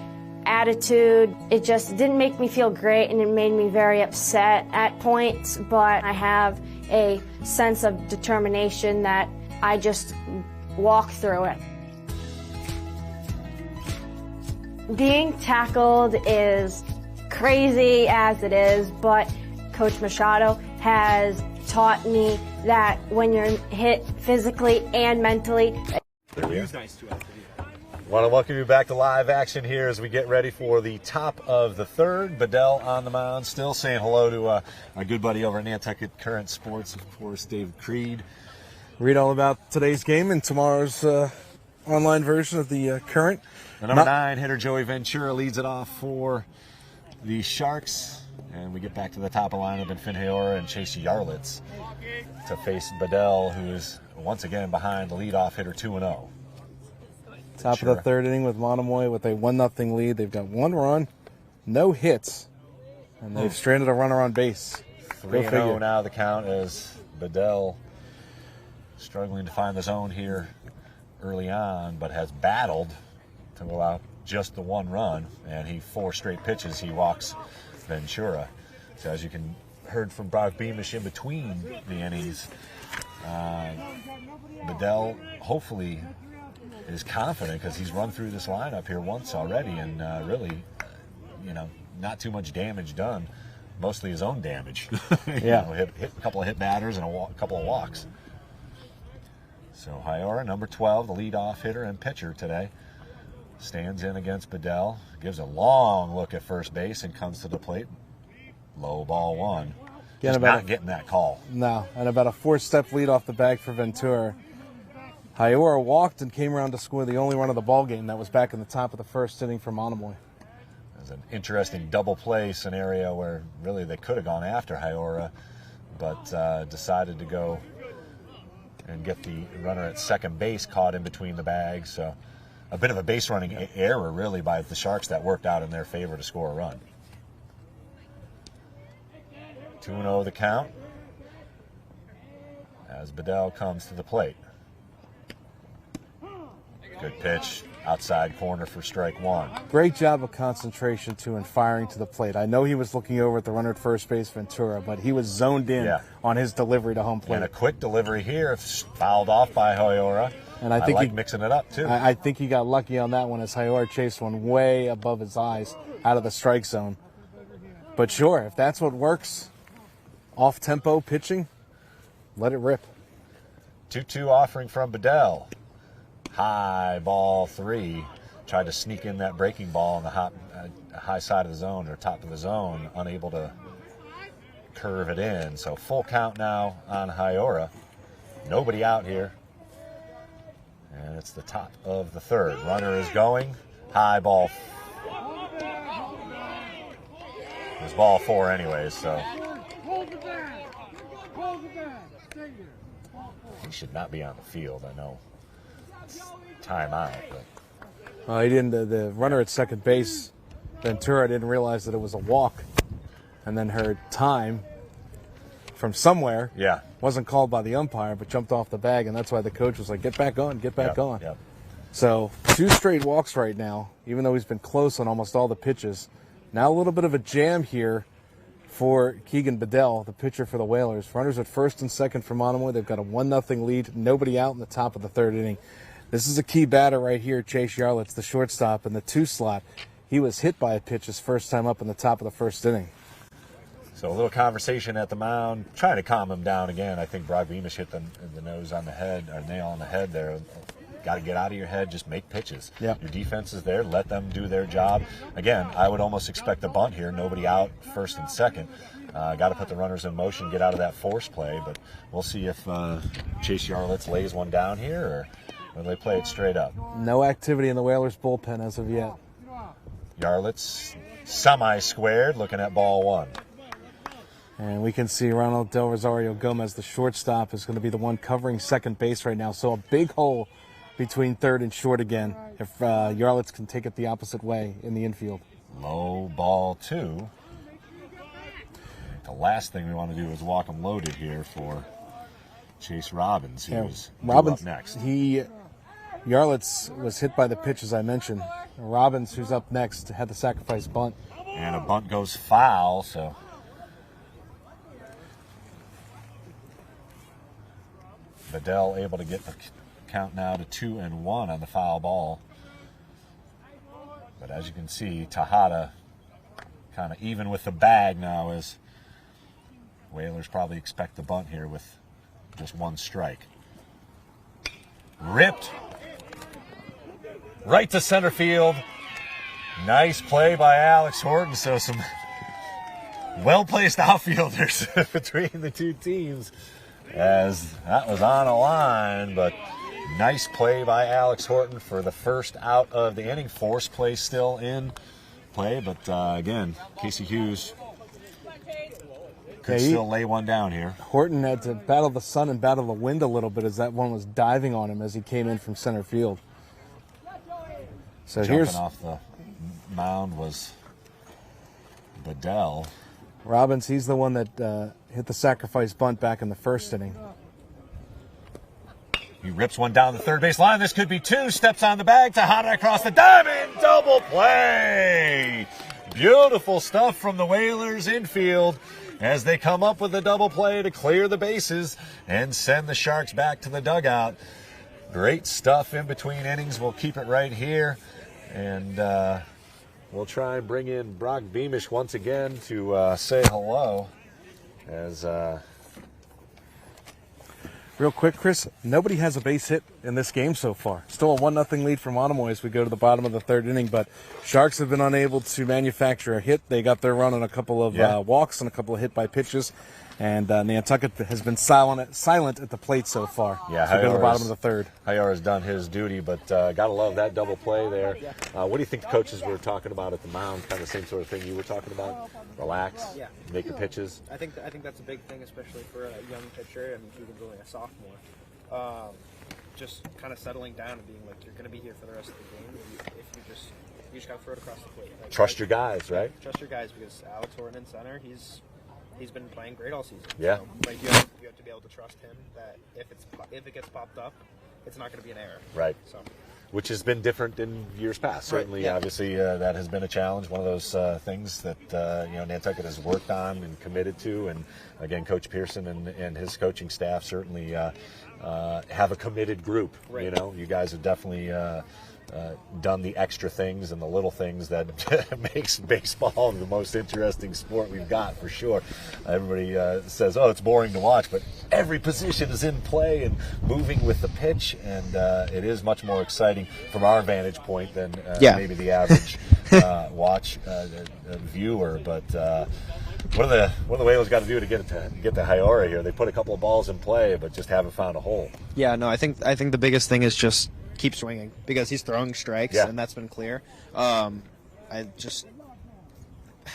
attitude. It just didn't make me feel great, and it made me very upset at points, but I have a sense of determination that I just walk through it. Being tackled is crazy as it is, but Coach Machado has taught me that when you're hit physically and mentally. There we are. Want to welcome you back to live action here as we get ready for the top of the 3rd. Bedell on the mound, still saying hello to our good buddy over at Nantucket Current Sports, of course, David Creed. Read all about today's game and tomorrow's online version of the Current. The number 9 hitter, Joey Ventura, leads it off for the Sharks. And we get back to the top of the lineup in Finn Haiora and Chase Yarlitz to face Bedell, who is once again behind the leadoff hitter 2-0. Top of the 3rd inning with Monomoy with a 1-0 lead. They've got 1 run, no hits, and they've stranded a runner on base. 3-0 now the count as Bedell struggling to find the zone here early on, but has battled to allow just the 1 run, and 4 straight pitches he walks Ventura. So as you can heard from Brock Beamish in between the innings, Bedell hopefully is confident because he's run through this lineup here once already, and really, not too much damage done. Mostly his own damage. Hit a couple of hit batters and a couple of walks. So Haiora, number 12, the leadoff hitter and pitcher today, stands in against Bedell, gives a long look at first base and comes to the plate. Low ball 1. Just not getting that call. No, and about a 4-step lead off the bag for Ventura. Haiora walked and came around to score the only run of the ball game. That was back in the top of the 1st inning for Monomoy. It was an interesting double play scenario where really they could have gone after Haiora, but decided to go and get the runner at second base caught in between the bags. So a bit of a base running error really by the Sharks that worked out in their favor to score a run. 2-0 the count as Bedell comes to the plate. Good pitch, outside corner for strike 1. Great job of concentration, too, and firing to the plate. I know he was looking over at the runner at first base, Ventura, but he was zoned in on his delivery to home plate. And a quick delivery here, fouled off by Haiora. And I think like mixing it up, too. I think he got lucky on that one as Haiora chased one way above his eyes out of the strike zone. But sure, if that's what works, off-tempo pitching, let it rip. 2-2 offering from Bedell. High ball 3. Tried to sneak in that breaking ball on the high side of the zone or top of the zone. Unable to curve it in. So full count now on Haiora. Nobody out here. And it's the top of the 3rd. Runner is going. High ball. It was ball 4 anyways, so. He should not be on the field, I know. Time out, but He didn't. The runner at second base, Ventura, didn't realize that it was a walk and then heard time from somewhere. Yeah. Wasn't called by the umpire, but jumped off the bag, and that's why the coach was like, get back on, get back on. Yep. So 2 straight walks right now, even though he's been close on almost all the pitches. Now a little bit of a jam here for Keegan Bedell, the pitcher for the Whalers. Runners at first and second for Monomoy. They've got a 1-0 lead, nobody out in the top of the 3rd inning. This is a key batter right here, Chase Yarlitz, the shortstop in the 2 slot. He was hit by a pitch his first time up in the top of the 1st inning. So a little conversation at the mound, trying to calm him down again. I think Brock Beamish hit the nose on the head, or nail on the head there. Got to get out of your head, just make pitches. Yep. Your defense is there, let them do their job. Again, I would almost expect a bunt here, nobody out first and second. Got to put the runners in motion, get out of that force play, but we'll see if Chase Yarlitz lays one down here, or they play it straight up. No activity in the Whalers bullpen as of yet. Yarlitz semi-squared, looking at ball 1. And we can see Ronald Del Rosario Gomez, the shortstop, is going to be the one covering second base right now. So a big hole between 3rd and short again if Yarlitz can take it the opposite way in the infield. Low ball 2. The last thing we want to do is walk him loaded here for Chase Robbins, who was up next. Yarlitz was hit by the pitch, as I mentioned. Robbins, who's up next, had the sacrifice bunt. And a bunt goes foul, so Bedell able to get the count now to 2-1 on the foul ball. But as you can see, Tejada kind of even with the bag now, as Whalers probably expect the bunt here with just 1 strike. Ripped right to center field. Nice play by Alex Horton. So some well-placed outfielders between the 2 teams, as that was on a line, but nice play by Alex Horton for the first out of the inning. Force play still in play, but again, Casey Hughes could still lay one down here. Horton had to battle the sun and battle the wind a little bit as that one was diving on him as he came in from center field. So Jumping off the mound was Bedell. Robbins, he's the one that hit the sacrifice bunt back in the 1st inning. He rips one down the 3rd base line. This could be 2. Steps on the bag. Tejada across the diamond. Double play. Beautiful stuff from the Whalers infield as they come up with a double play to clear the bases and send the Sharks back to the dugout. Great stuff in between innings. We'll keep it right here. And we'll try and bring in Brock Beamish once again to say hello. As real quick, Chris, nobody has a base hit in this game so far. Still a 1-0 lead for Monomoy as we go to the bottom of the 3rd inning, but Sharks have been unable to manufacture a hit. They got their run on a couple of walks and a couple of hit by pitches, and Nantucket has been silent at the plate so far. Yeah, so we go to the bottom of the 3rd. Hayara's done his duty, but gotta love that double play there. What do you think the coaches were talking about at the mound? Kind of the same sort of thing you were talking about? Relax, make your pitches. I think that's a big thing, especially for a young pitcher. I mean, Keegan's only a sophomore. Just kind of settling down and being like, you're going to be here for the rest of the game. If you just got to throw it across the plate. Like, trust your guys, right? Trust your guys, because Alex Horton in center, he's been playing great all season. Yeah. So, like, you have to be able to trust him that if it gets popped up, it's not going to be an error. Right. So. Which has been different in years past. Certainly, obviously, that has been a challenge. One of those things that Nantucket has worked on and committed to. And again, Coach Pearson and his coaching staff certainly have a committed group. Right. You know, you guys have definitely done the extra things and the little things that makes baseball the most interesting sport we've got, for sure. Everybody says, oh, it's boring to watch, but every position is in play and moving with the pitch, and it is much more exciting from our vantage point than maybe the average viewer. But what are the Whalers got to do to get the Hayora here? They put a couple of balls in play, but just haven't found a hole. Yeah, no, I think the biggest thing is just keep swinging, because he's throwing strikes, and that's been clear.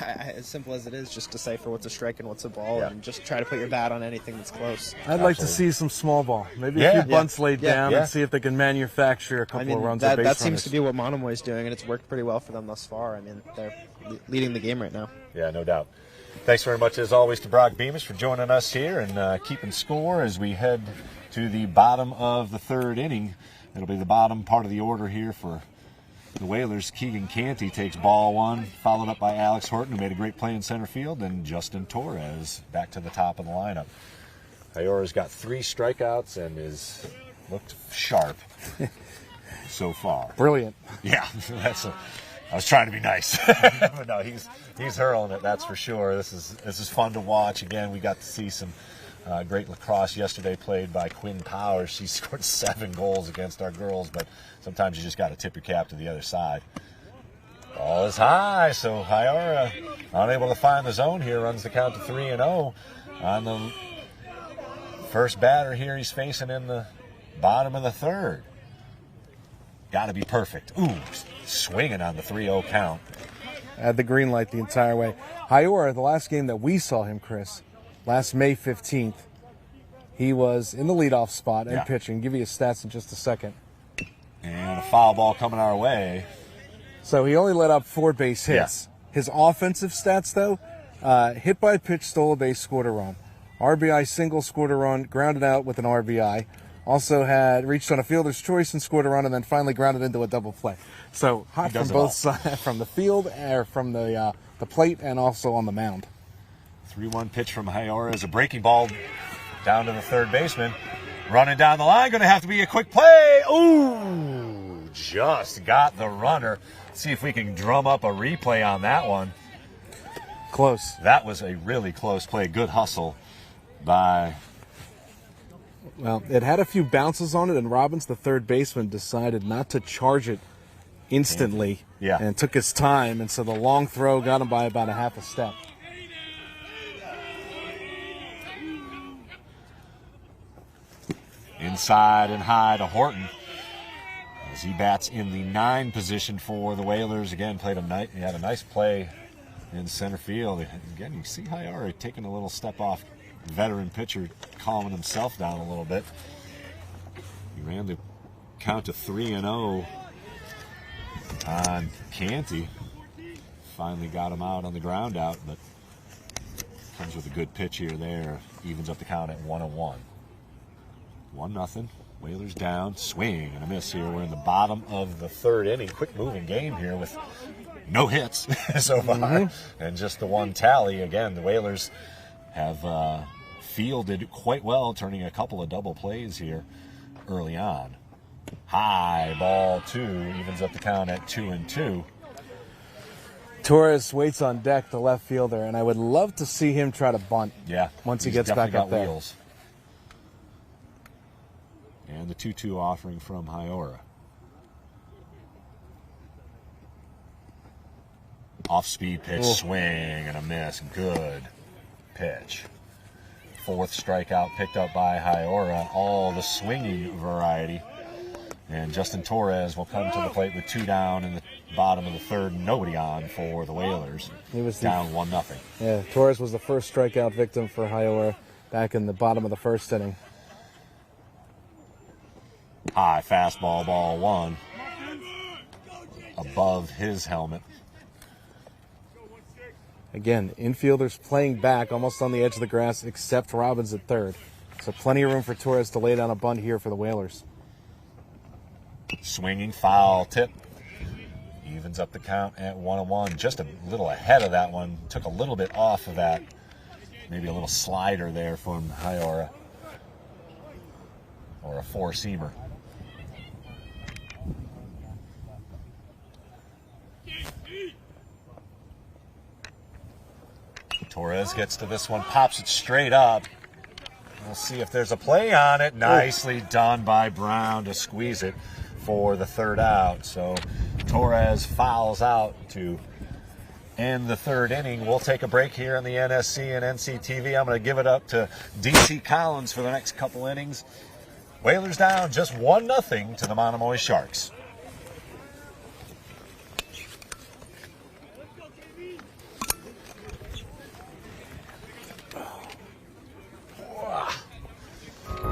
As simple as it is, just decipher what's a strike and what's a ball, and just try to put your bat on anything that's close. I'd like to see some small ball, maybe a few bunts laid down, and see if they can manufacture a couple of runs. That seems to be what Monomoy is doing, and it's worked pretty well for them thus far. I mean, they're leading the game right now. Yeah, no doubt. Thanks very much, as always, to Brock Beamish for joining us here and keeping score as we head to the bottom of the third inning. It'll be the bottom part of the order here for the Whalers. Keegan Canty takes ball one, followed up by Alex Horton, who made a great play in center field, and Justin Torres back to the top of the lineup. Hyora's got 3 strikeouts and is looked sharp so far. Brilliant. Yeah, I was trying to be nice, but no, he's hurling it. That's for sure. This is fun to watch. Again, we got to see some great lacrosse yesterday played by Quinn Powers. She scored 7 goals against our girls, but sometimes you just got to tip your cap to the other side. Ball is high, so Hyora, unable to find the zone here, runs the count to 3-0 on the first batter here he's facing in the bottom of the third. Got to be perfect. Ooh, swinging on the 3-0 count. Had the green light the entire way. Hyora, the last game that we saw him, Chris, last May 15th, he was in the leadoff spot and pitching. Give you his stats in just a second. And a foul ball coming our way. So he only let up 4 base hits. Yeah. His offensive stats, though, hit by pitch, stole a base, scored a run. RBI single, scored a run, grounded out with an RBI. Also had reached on a fielder's choice and scored a run, and then finally grounded into a double play. So hot from both sides, from the field, or from the plate, and also on the mound. 3-1 pitch from Hyora is a breaking ball down to the third baseman. Running down the line, going to have to be a quick play. Ooh, just got the runner. Let's see if we can drum up a replay on that one. Close. That was a really close play. Good hustle by... Well, it had a few bounces on it, and Robbins, the third baseman, decided not to charge it instantly and took his time, and so the long throw got him by about a half a step. Inside and high to Horton as he bats in the 9 position for the Whalers. Again, he had a nice play in center field. Again, you see Hyora taking a little step off. Veteran pitcher calming himself down a little bit. He ran the count to 3-0 on Canty. Finally got him out on the ground out, but comes with a good pitch here there. Evens up the count at 1-1. 1-0. Whalers down. Swing and a miss here. We're in the bottom of the third inning. Quick moving game here with no hits so far. And just the one tally. Again, the Whalers have fielded quite well, turning a couple of double plays here early on. High ball 2 evens up the count at 2-2. Torres waits on deck, the left fielder, and I would love to see him try to bunt. Yeah, once he gets back up there. Wheels. And the 2-2 offering from Hyora. Off-speed pitch, swing and a miss. Good pitch. 4th strikeout picked up by Hyora, all the swinging variety. And Justin Torres will come to the plate with 2 down in the bottom of the third, nobody on for the Whalers. He was down 1-0. Yeah, Torres was the first strikeout victim for Hyora back in the bottom of the first inning. High fastball, ball 1. Above his helmet. Again, infielders playing back almost on the edge of the grass except Robbins at third. So plenty of room for Torres to lay down a bunt here for the Whalers. Swinging foul tip. Evens up the count at 1-1. Just a little ahead of that one. Took a little bit off of that. Maybe a little slider there from Hyora. Or a 4-seamer. Torres gets to this one, pops it straight up. We'll see if there's a play on it. Nicely done by Brown to squeeze it for the third out. So Torres fouls out to end the third inning. We'll take a break here on the NSC and NCTV. I'm going to give it up to DC Collins for the next couple innings. Whalers down just 1-0 to the Monomoy Sharks.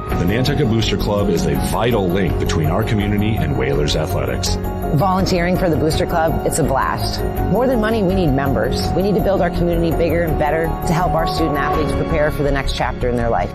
The Nantucket Booster Club is a vital link between our community and Whalers athletics. Volunteering for the Booster Club, it's a blast. More than money, we need members. We need to build our community bigger and better to help our student athletes prepare for the next chapter in their life.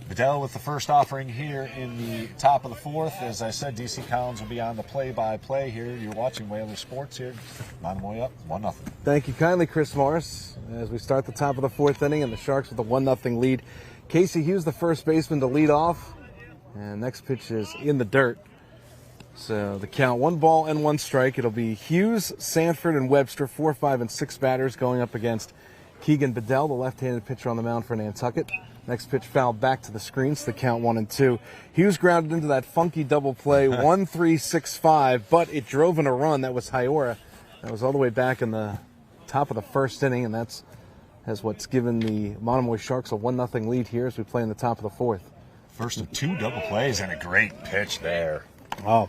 Bedell with the first offering here in the top of the fourth. As I said, DC Collins will be on the play-by-play here. You're watching Whalers Sports here. Monomoy up, 1-0. Thank you kindly, Chris Morris. As we start the top of the fourth inning, and the Sharks with a 1-0 lead. Casey Hughes, the first baseman, to lead off. And next pitch is in the dirt. So the count, 1 ball and 1 strike. It'll be Hughes, Sanford, and Webster, 4, 5, and 6 batters going up against Keegan Bedell, the left-handed pitcher on the mound for Nantucket. Next pitch fouled back to the screen, so the count 1-2. Hughes grounded into that funky double play, 1-3-6-5, but it drove in a run. That was Hyora. That was all the way back in the top of the first inning, and that's what's given the Monomoy Sharks a 1-0 lead here as we play in the top of the fourth. First of 2 double plays and a great pitch there. Oh,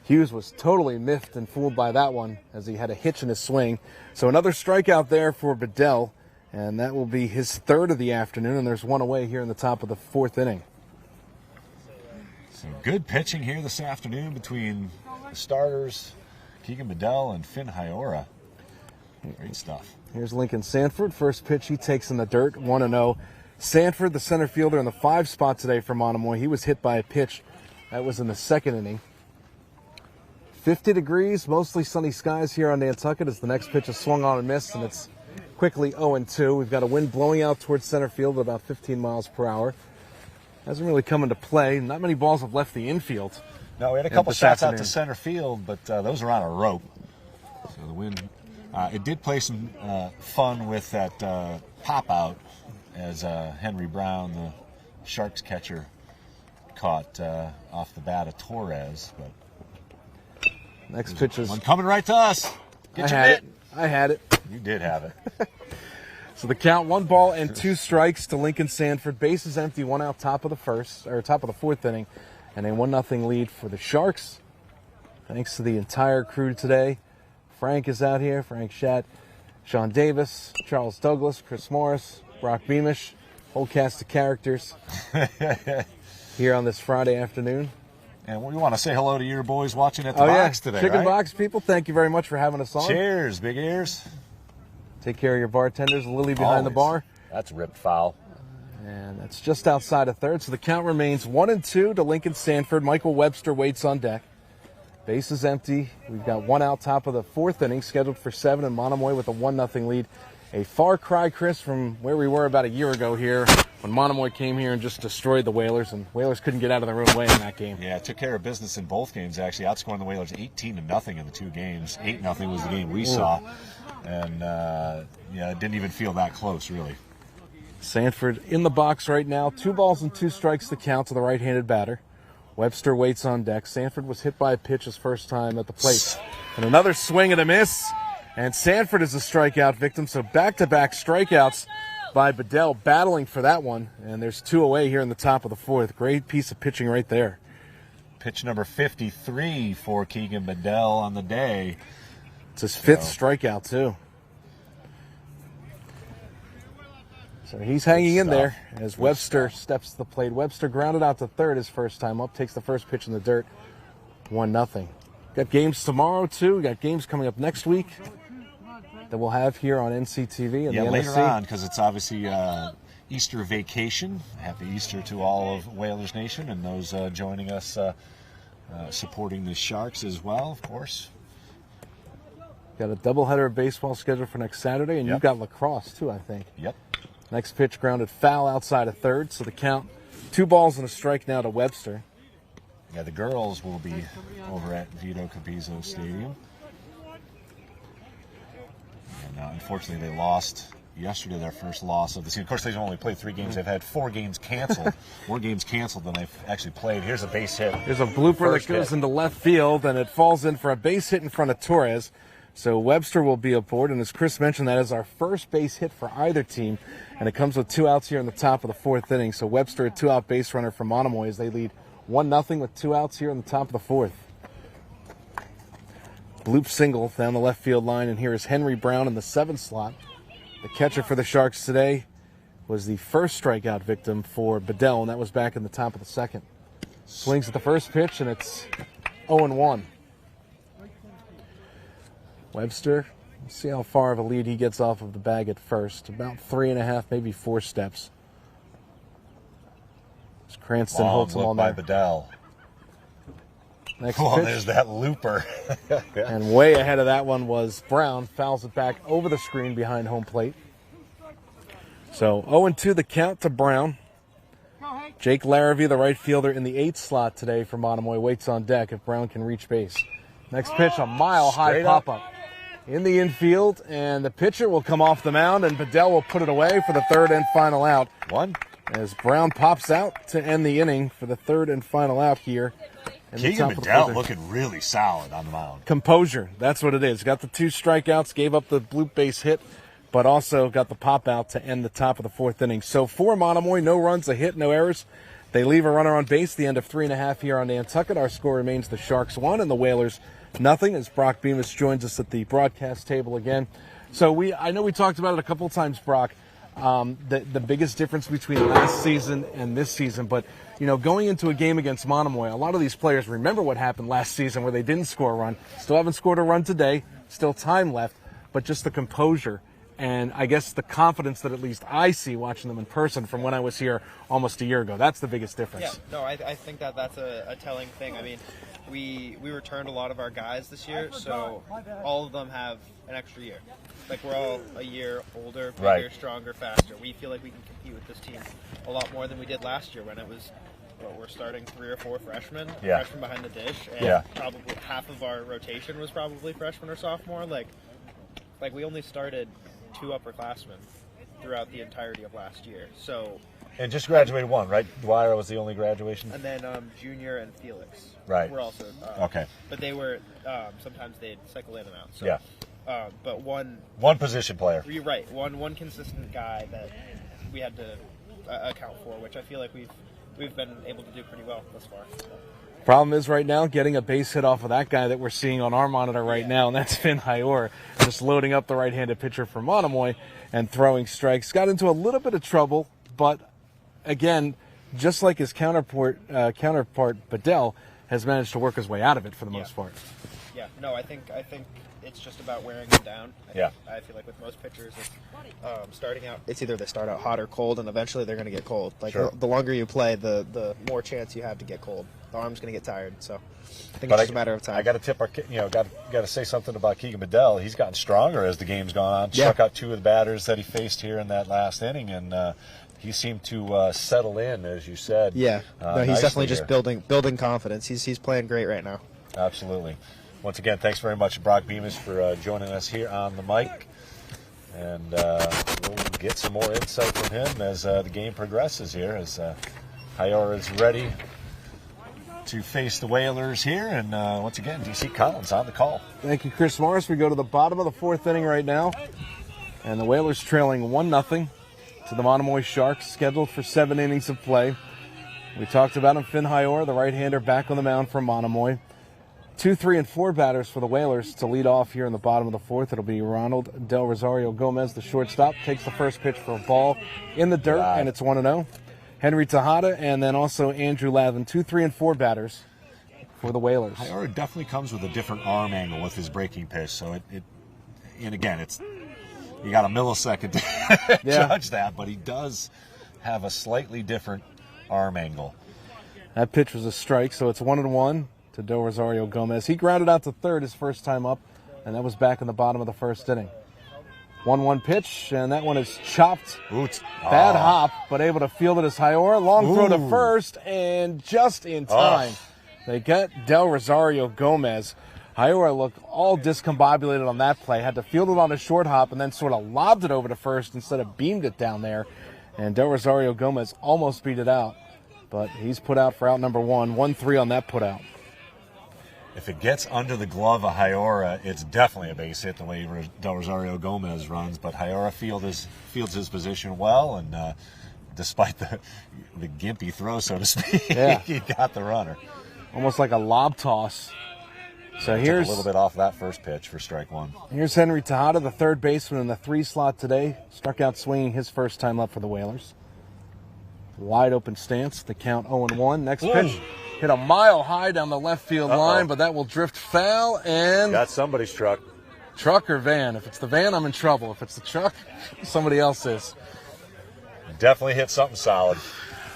Hughes was totally miffed and fooled by that one as he had a hitch in his swing. So another strikeout there for Bedell. And that will be his third of the afternoon, and there's one away here in the top of the fourth inning. So good pitching here this afternoon between the starters, Keegan Bedell and Finn Hyora. Great stuff. Here's Lincoln Sanford. First pitch he takes in the dirt, 1-0. Sanford, the center fielder, in the 5 spot today for Monomoy. He was hit by a pitch. That was in the second inning. 50 degrees, mostly sunny skies here on Nantucket as the next pitch is swung on and missed, and it's quickly 0-2. We've got a wind blowing out towards center field at about 15 miles per hour. Hasn't really come into play. Not many balls have left the infield. No, we had a couple shots out to center field, but those are on a rope. So the wind, it did play some fun with that pop out as Henry Brown, the Sharks catcher, caught off the bat of Torres. But next pitch is one coming right to us. Get your mitt. I had it. You did have it. So the count, 1 ball and 2 strikes to Lincoln Sanford. Bases empty, 1 out, top of the fourth inning, and a 1-0 lead for the Sharks. Thanks to the entire crew today. Frank is out here. Frank Schatt, Sean Davis, Charles Douglas, Chris Morris, Brock Beamish, whole cast of characters here on this Friday afternoon. And we want to say hello to your boys watching at the box today, Chicken right? Box people, thank you very much for having us on. Cheers, big ears. Take care of your bartenders, Lily behind the bar. That's ripped foul. And that's just outside of third, so the count remains 1-2 to Lincoln Sanford. Michael Webster waits on deck. Bases empty. We've got 1 out, top of the fourth inning, scheduled for 7, and Monomoy with a 1-0 lead. A far cry, Chris, from where we were about a year ago here when Monomoy came here and just destroyed the Whalers, and Whalers couldn't get out of their own way in that game. Yeah, took care of business in both games, actually, outscoring the Whalers 18-0 in the 2 games. 8-0 was the game we saw, and it didn't even feel that close, really. Sanford in the box right now. 2 balls and 2 strikes to count to the right-handed batter. Webster waits on deck. Sanford was hit by a pitch his first time at the plate. And another swing and a miss. And Sanford is a strikeout victim, so back-to-back strikeouts by Bedell, battling for that one. And there's 2 away here in the top of the fourth. Great piece of pitching right there. Pitch number 53 for Keegan Bedell on the day. It's his 5th strikeout, too. So he's hanging in there as Webster steps to the plate. Webster grounded out to third his first time up, takes the first pitch in the dirt, 1-0. Got games tomorrow, too. Got games coming up next week that we'll have here on NCTV and the later NSC. on, because it's obviously Easter vacation. Happy Easter to all of Whalers Nation and those joining us supporting the Sharks as well, of course. Got a doubleheader of baseball scheduled for next Saturday, and you've got lacrosse, too, I think. Yep. Next pitch grounded foul outside of third, so the count 2 balls and a strike now to Webster. Yeah, the girls will be over at Vito Capizzo Stadium. And unfortunately, they lost yesterday, their first loss of the season. Of course, they've only played 3 games. They've had 4 games canceled, more games canceled than they've actually played. Here's a base hit. Here's a blooper that goes into left field, and it falls in for a base hit in front of Torres. So Webster will be aboard, and as Chris mentioned, that is our first base hit for either team, and it comes with 2 outs here in the top of the 4th inning. So Webster, a 2-out base runner for Monomoy as they lead 1-0 with 2 outs here in the top of the 4th. Bloop single down the left field line, and here is Henry Brown in the 7th slot. The catcher for the Sharks today was the first strikeout victim for Bedell, and that was back in the top of the 2nd. Swings at the first pitch, and it's 0-1. Webster, let's see how far of a lead he gets off of the bag at first. About 3.5, maybe 4 steps. As Cranston holds him on there. By Bedell. Next Oh, pitch. there's that looper. And way ahead of that one was Brown. Fouls it back over the screen behind home plate. So 0-2 the count to Brown. Jake Larrabee, the right fielder in the 8th slot today for Monomoy, waits on deck if Brown can reach base. Next pitch, a mile-high pop-up in the infield, and the pitcher will come off the mound, and Bedell will put it away for the 3rd and final out. As Brown pops out to end the inning for the 3rd and final out here. Keegan Bedell looking really solid on the mound. Composure, that's what it is. Got the 2 strikeouts, gave up the bloop base hit, but also got the pop out to end the top of the 4th inning. So for Monomoy, no runs, a hit, no errors. They leave a runner on base, the end of 3.5 here on Nantucket. Our score remains the Sharks 1 and the Whalers 0, as Brock Bemis joins us at the broadcast table again. So I know we talked about it a couple of times, Brock, the biggest difference between last season and this season. But, you know, going into a game against Monomoy, a lot of these players remember what happened last season where they didn't score a run. Still haven't scored a run today, still time left, but just the composure and I guess the confidence that at least I see watching them in person from when I was here almost a year ago. That's the biggest difference. Yeah, no, I think that's a telling thing. I mean, we returned a lot of our guys this year, so all of them have an extra year. Like, we're all a year older, bigger, stronger, faster. We feel like we can compete with this team a lot more than we did last year when it was, we're starting 3 or 4 freshmen behind the dish, and probably half of our rotation was probably freshman or sophomore. Like we only started 2 upperclassmen throughout the entirety of last year. So, and just graduated 1, right? Dwyer was the only graduation, and then Junior and Felix were also okay. But they were sometimes they'd cycle in and out. So, but one position player. You're right. One consistent guy that we had to account for, which I feel like we've been able to do pretty well thus far. Problem is right now getting a base hit off of that guy that we're seeing on our monitor right now, and that's Finn Hyor, just loading up the right-handed pitcher for Monomoy and throwing strikes. Got into a little bit of trouble, but again, just like his counterpart Bedell has managed to work his way out of it for the most part. Yeah, no, I think it's just about wearing them down. I feel like with most pitchers, it's, starting out, it's either they start out hot or cold, and eventually they're going to get cold. Like the longer you play, the more chance you have to get cold. The arm's going to get tired, so I think it's just a matter of time. I got to tip our, got to say something about Keegan Bedell. He's gotten stronger as the game's gone on. Struck out 2 of the batters that he faced here in that last inning, and he seemed to settle in, as you said. Yeah, no, he's definitely just building confidence. He's playing great right now. Absolutely. Once again, thanks very much, Brock Bemis, for joining us here on the mic. And we'll get some more insight from him as the game progresses here, as Hyor is ready to face the Whalers here. And once again, DC Collins on the call. Thank you, Chris Morris. We go to the bottom of the 4th inning right now. And the Whalers trailing 1-0 to the Monomoy Sharks, scheduled for 7 innings of play. We talked about him, Finn Hyor, the right-hander, back on the mound for Monomoy. 2, 3, and 4 batters for the Whalers to lead off here in the bottom of the 4th. It'll be Ronald Del Rosario Gomez, the shortstop, takes the first pitch for a ball in the dirt, and it's 1-0. Henry Tejada, and then also Andrew Lavin, 2, 3, and 4 batters for the Whalers. Hiora definitely comes with a different arm angle with his breaking pitch, so and again, you got a millisecond to judge that, but he does have a slightly different arm angle. That pitch was a strike, so it's 1-1 to Del Rosario Gomez. He grounded out to third his first time up, and that was back in the bottom of the first inning. 1-1 pitch, and that one is chopped. Bad hop, but able to field it as Hiora. Long throw to first, and just in time, they get Del Rosario Gomez. Hiora looked all discombobulated on that play, had to field it on a short hop, and then sort of lobbed it over to first instead of beamed it down there. And Del Rosario Gomez almost beat it out, but he's put out for out number 1. 1-3 on that put out. If it gets under the glove of Hiora, it's definitely a base hit the way Del Rosario Gomez runs. But Hiora fields his position well, and despite the gimpy throw, so to speak, he got the runner. Almost like a lob toss. So here's a little bit off that first pitch for strike 1. Here's Henry Tejada, the third baseman in the 3 slot today. Struck out swinging his first time up for the Whalers. Wide open stance, the count 0-1. Next pitch hit a mile high down the left field line, but that will drift foul and got somebody's truck. Truck or van? If it's the van, I'm in trouble. If it's the truck, somebody else is. Definitely hit something solid.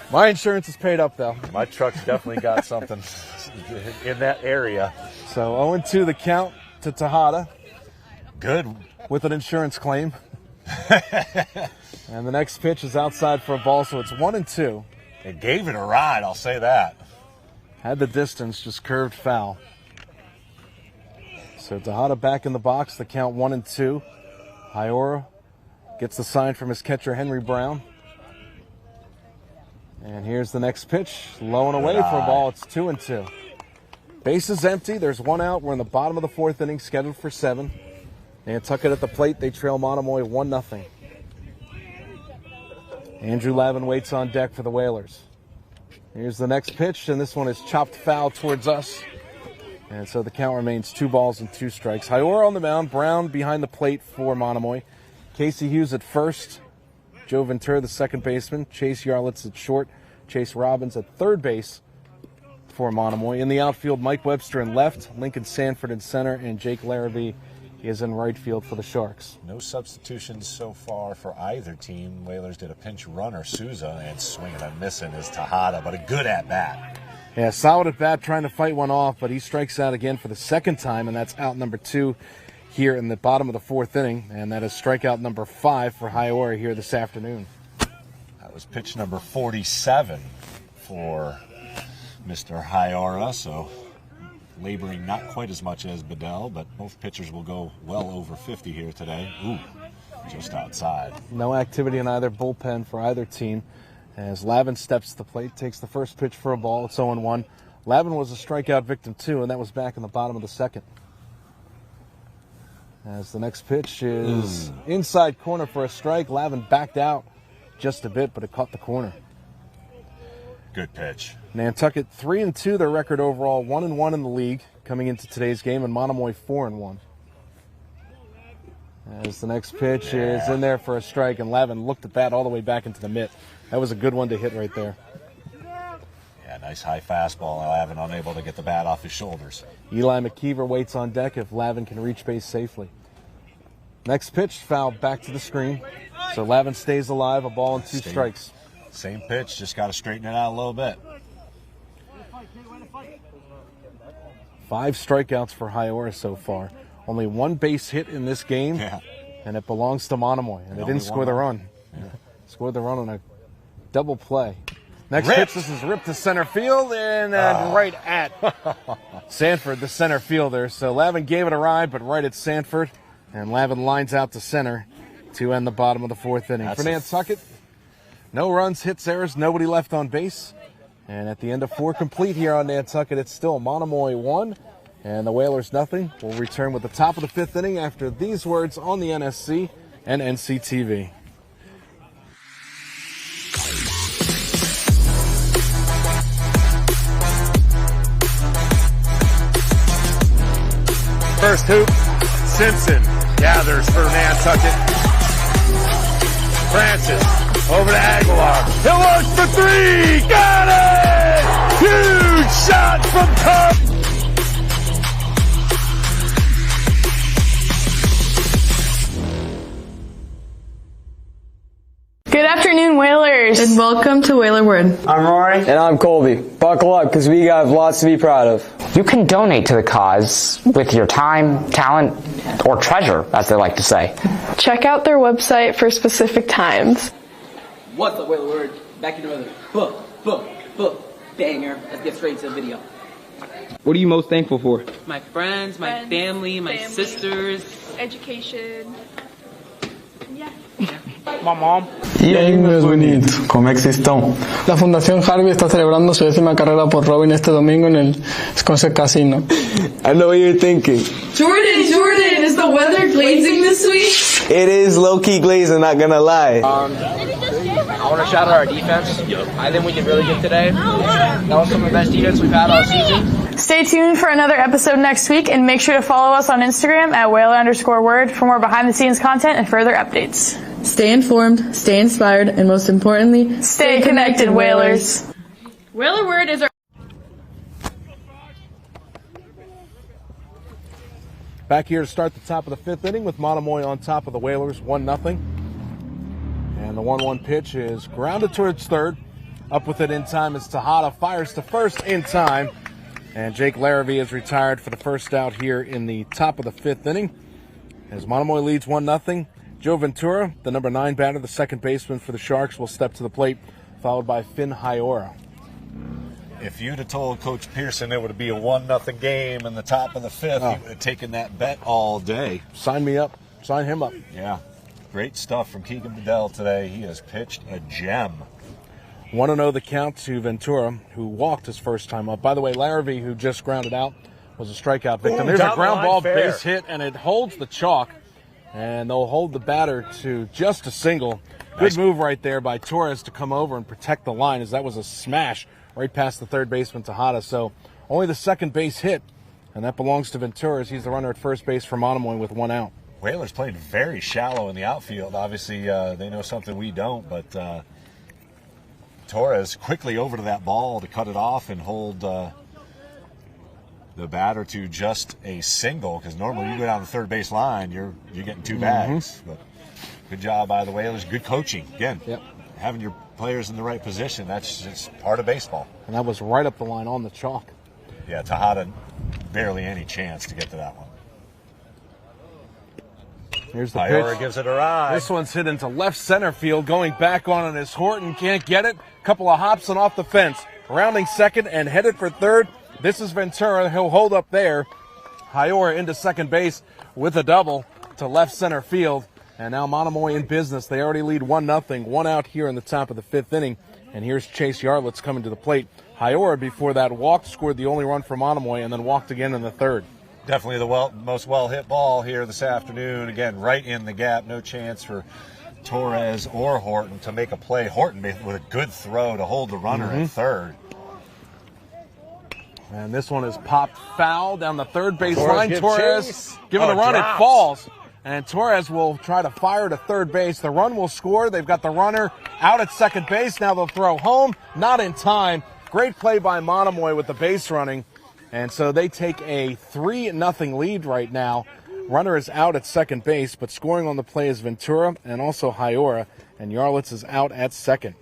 My insurance is paid up, though. My truck's definitely got something in that area. So 0-2 the count to Tejada. Good. With an insurance claim. And the next pitch is outside for a ball, so it's 1-2. It gave it a ride, I'll say that. Had the distance, just curved foul. So Tejada back in the box, the count 1-2. Hiora gets the sign from his catcher, Henry Brown. And here's the next pitch, low and away for a ball. It's 2-2. Base is empty. There's 1 out. We're in the bottom of the 4th inning, scheduled for 7. Nantucket at the plate. They trail Monomoy 1-0. Andrew Lavin waits on deck for the Whalers. Here's the next pitch, and this one is chopped foul towards us. And so the count remains 2 balls and 2 strikes. Hiora on the mound. Brown behind the plate for Monomoy. Casey Hughes at first. Joe Ventura, the second baseman. Chase Yarlitz at short. Chase Robbins at third base for Monomoy. In the outfield, Mike Webster in left, Lincoln Sanford in center, and Jake Larrabee is in right field for the Sharks. No substitutions so far for either team. Whalers did a pinch runner, Souza, and swinging and missing is Tejada, but a good at-bat. Yeah, solid at-bat, trying to fight one off, but he strikes out again for the second time, and that's out number 2 here in the bottom of the 4th inning, and that is strikeout number 5 for Hiora here this afternoon. That was pitch number 47 for Mr. Hiora, so laboring not quite as much as Bedell, but both pitchers will go well over 50 here today. Ooh, just outside. No activity in either bullpen for either team as Lavin steps to the plate, takes the first pitch for a ball. It's 0-1. Lavin was a strikeout victim too, and that was back in the bottom of the 2nd. As the next pitch is inside corner for a strike. Lavin backed out just a bit, but it caught the corner. Good pitch. Nantucket 3-2, their record overall, 1-1 in the league coming into today's game, and Monomoy 4-1. As the next pitch is in there for a strike, and Lavin looked at that all the way back into the mitt. That was a good one to hit right there. Yeah, nice high fastball. Lavin unable to get the bat off his shoulders. Eli McKeever waits on deck if Lavin can reach base safely. Next pitch, foul back to the screen. So Lavin stays alive, a ball and 2 strikes. Same pitch, just got to straighten it out a little bit. 5 strikeouts for Hiora so far. Only 1 base hit in this game, and it belongs to Monomoy. And they didn't score the run. Scored the run on a double play. Next pitch, this is ripped to center field and right at Sanford, the center fielder. So Lavin gave it a ride, but right at Sanford. And Lavin lines out to center to end the bottom of the 4th inning. For Nantucket, no runs, hits, errors, nobody left on base. And at the end of 4 complete here on Nantucket, it's still Monomoy 1 and the Whalers nothing. We'll return with the top of the 5th inning after these words on the NSC and NCTV. First hoop, Simpson gathers for Nantucket. Francis over to Aguilar. He'll look for 3. Got it! Huge shot from Cub. Welcome to Whaler Word. I'm Rory. And I'm Colby. Buckle up, because we got lots to be proud of. You can donate to the cause with your time, talent, or treasure, as they like to say. Check out their website for specific times. What's up, Whaler Word? Back to another banger. Let's get straight to the video. What are you most thankful for? My friends, my family, my sisters. Education. Yeah. My mom. Y aí, meus bonitos, como é que vocês estão? La Fundación Harvey está celebrando su 10ª carrera por Robin este domingo en el Sconset Casino. I know what you're thinking. Jordan, is the weather glazing this week? It is low-key glazing, not gonna lie. I want to shout out our defense. I think we did really good today. That was some of the best defense we've had all season. Stay tuned for another episode next week, and make sure to follow us on Instagram at Whaler_word for more behind-the-scenes content and further updates. Stay informed, stay inspired, and most importantly, stay connected, Whalers. Whaler Word is our... Back here to start the top of the 5th inning with Monomoy on top of the Whalers, 1-0. And the 1-1 pitch is grounded towards third. Up with it in time is Tejada, fires to first in time. And Jake Larrabee is retired for the first out here in the top of the 5th inning. As Monomoy leads 1-0, Joe Ventura, the number 9 batter, the second baseman for the Sharks, will step to the plate, followed by Finn Hyora. If you'd have told Coach Pearson it would be a 1-0 game in the top of the 5th, he would have taken that bet all day. Sign me up. Sign him up. Yeah. Great stuff from Keegan Bedell today. He has pitched a gem. 1-0 the count to Ventura, who walked his first time up. By the way, Larrabee, who just grounded out, was a strikeout victim. There's a ground ball base hit, and it holds the chalk. And they'll hold the batter to just a single. Good move right there by Torres to come over and protect the line, as that was a smash right past the third baseman Tejada. So only the second base hit, and that belongs to Ventura, as he's the runner at first base for Monomoy with 1 out. Whalers played very shallow in the outfield. Obviously, they know something we don't, but Torres quickly over to that ball to cut it off and hold the batter to just a single, because normally you go down the third base line, you're getting 2 bags. But good job by the Whalers. Good coaching. Again, having your players in the right position, that's just part of baseball. And that was right up the line on the chalk. Yeah, Tejada, barely any chance to get to that one. Here's the Hyora pitch. gives it a ride. This one's hit into left center field. Going back on it is Horton. Can't get it. Couple of hops and off the fence. Rounding second and headed for third. This is Ventura. He'll hold up there. Hyora into second base with a double to left center field. And now Monomoy in business. They already lead 1-0. 1 out here in the top of the 5th inning. And here's Chase Yarlitz coming to the plate. Hyora, before that, walked, scored the only run for Monomoy, and then walked again in the third. Definitely the most well-hit ball here this afternoon. Again, right in the gap. No chance for Torres or Horton to make a play. Horton with a good throw to hold the runner at third. And this one is popped foul down the third base line. Torres Torres giving a run. It falls. And Torres will try to fire to third base. The run will score. They've got the runner out at second base. Now they'll throw home. Not in time. Great play by Monomoy with the base running. And so they take a 3-0 lead right now. Runner is out at second base, but scoring on the play is Ventura and also Hyora. And Yarlitz is out at second.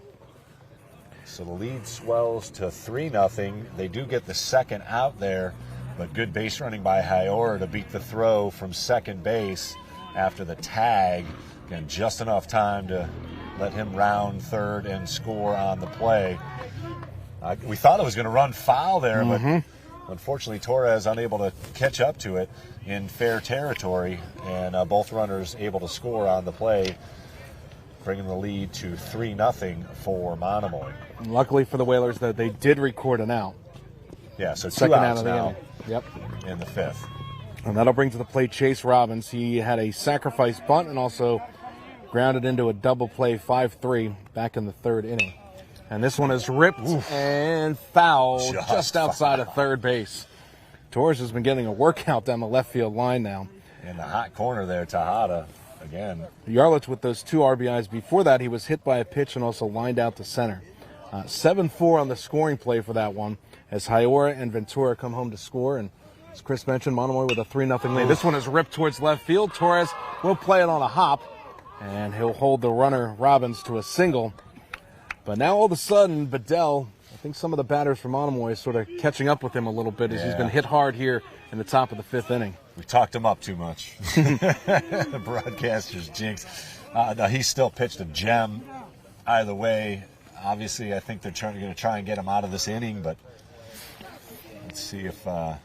So the lead swells to 3-0. They do get the second out there, but good base running by Hyora to beat the throw from second base after the tag. Again, just enough time to let him round third and score on the play. We thought it was going to run foul there, but unfortunately Torres unable to catch up to it in fair territory, and both runners able to score on the play, bringing the lead to 3-0 for Monomoy. Luckily for the Whalers that they did record an out. Yeah, so second 2 out outs of the now inning. Yep. In the 5th. And that'll bring to the plate Chase Robbins. He had a sacrifice bunt and also grounded into a double play 5-3 back in the 3rd inning. And this one is ripped and fouled just outside of third base. Torres has been getting a workout down the left field line now. In the hot corner there, Tejada again. Yarlitz with those 2 RBIs. Before that, he was hit by a pitch and also lined out to center. 7-4 on the scoring play for that one, as Hyora and Ventura come home to score. And as Chris mentioned, Monomoy with a 3-0 lead. This one is ripped towards left field. Torres will play it on a hop, and he'll hold the runner Robbins to a single. But now all of a sudden, Bedell, I think some of the batters from Monomoy is sort of catching up with him a little bit as he's been hit hard here in the top of the 5th inning. We talked him up too much. The broadcaster's jinx. No, he still pitched a gem either way. Obviously, I think they're going to try and get him out of this inning, but let's see if the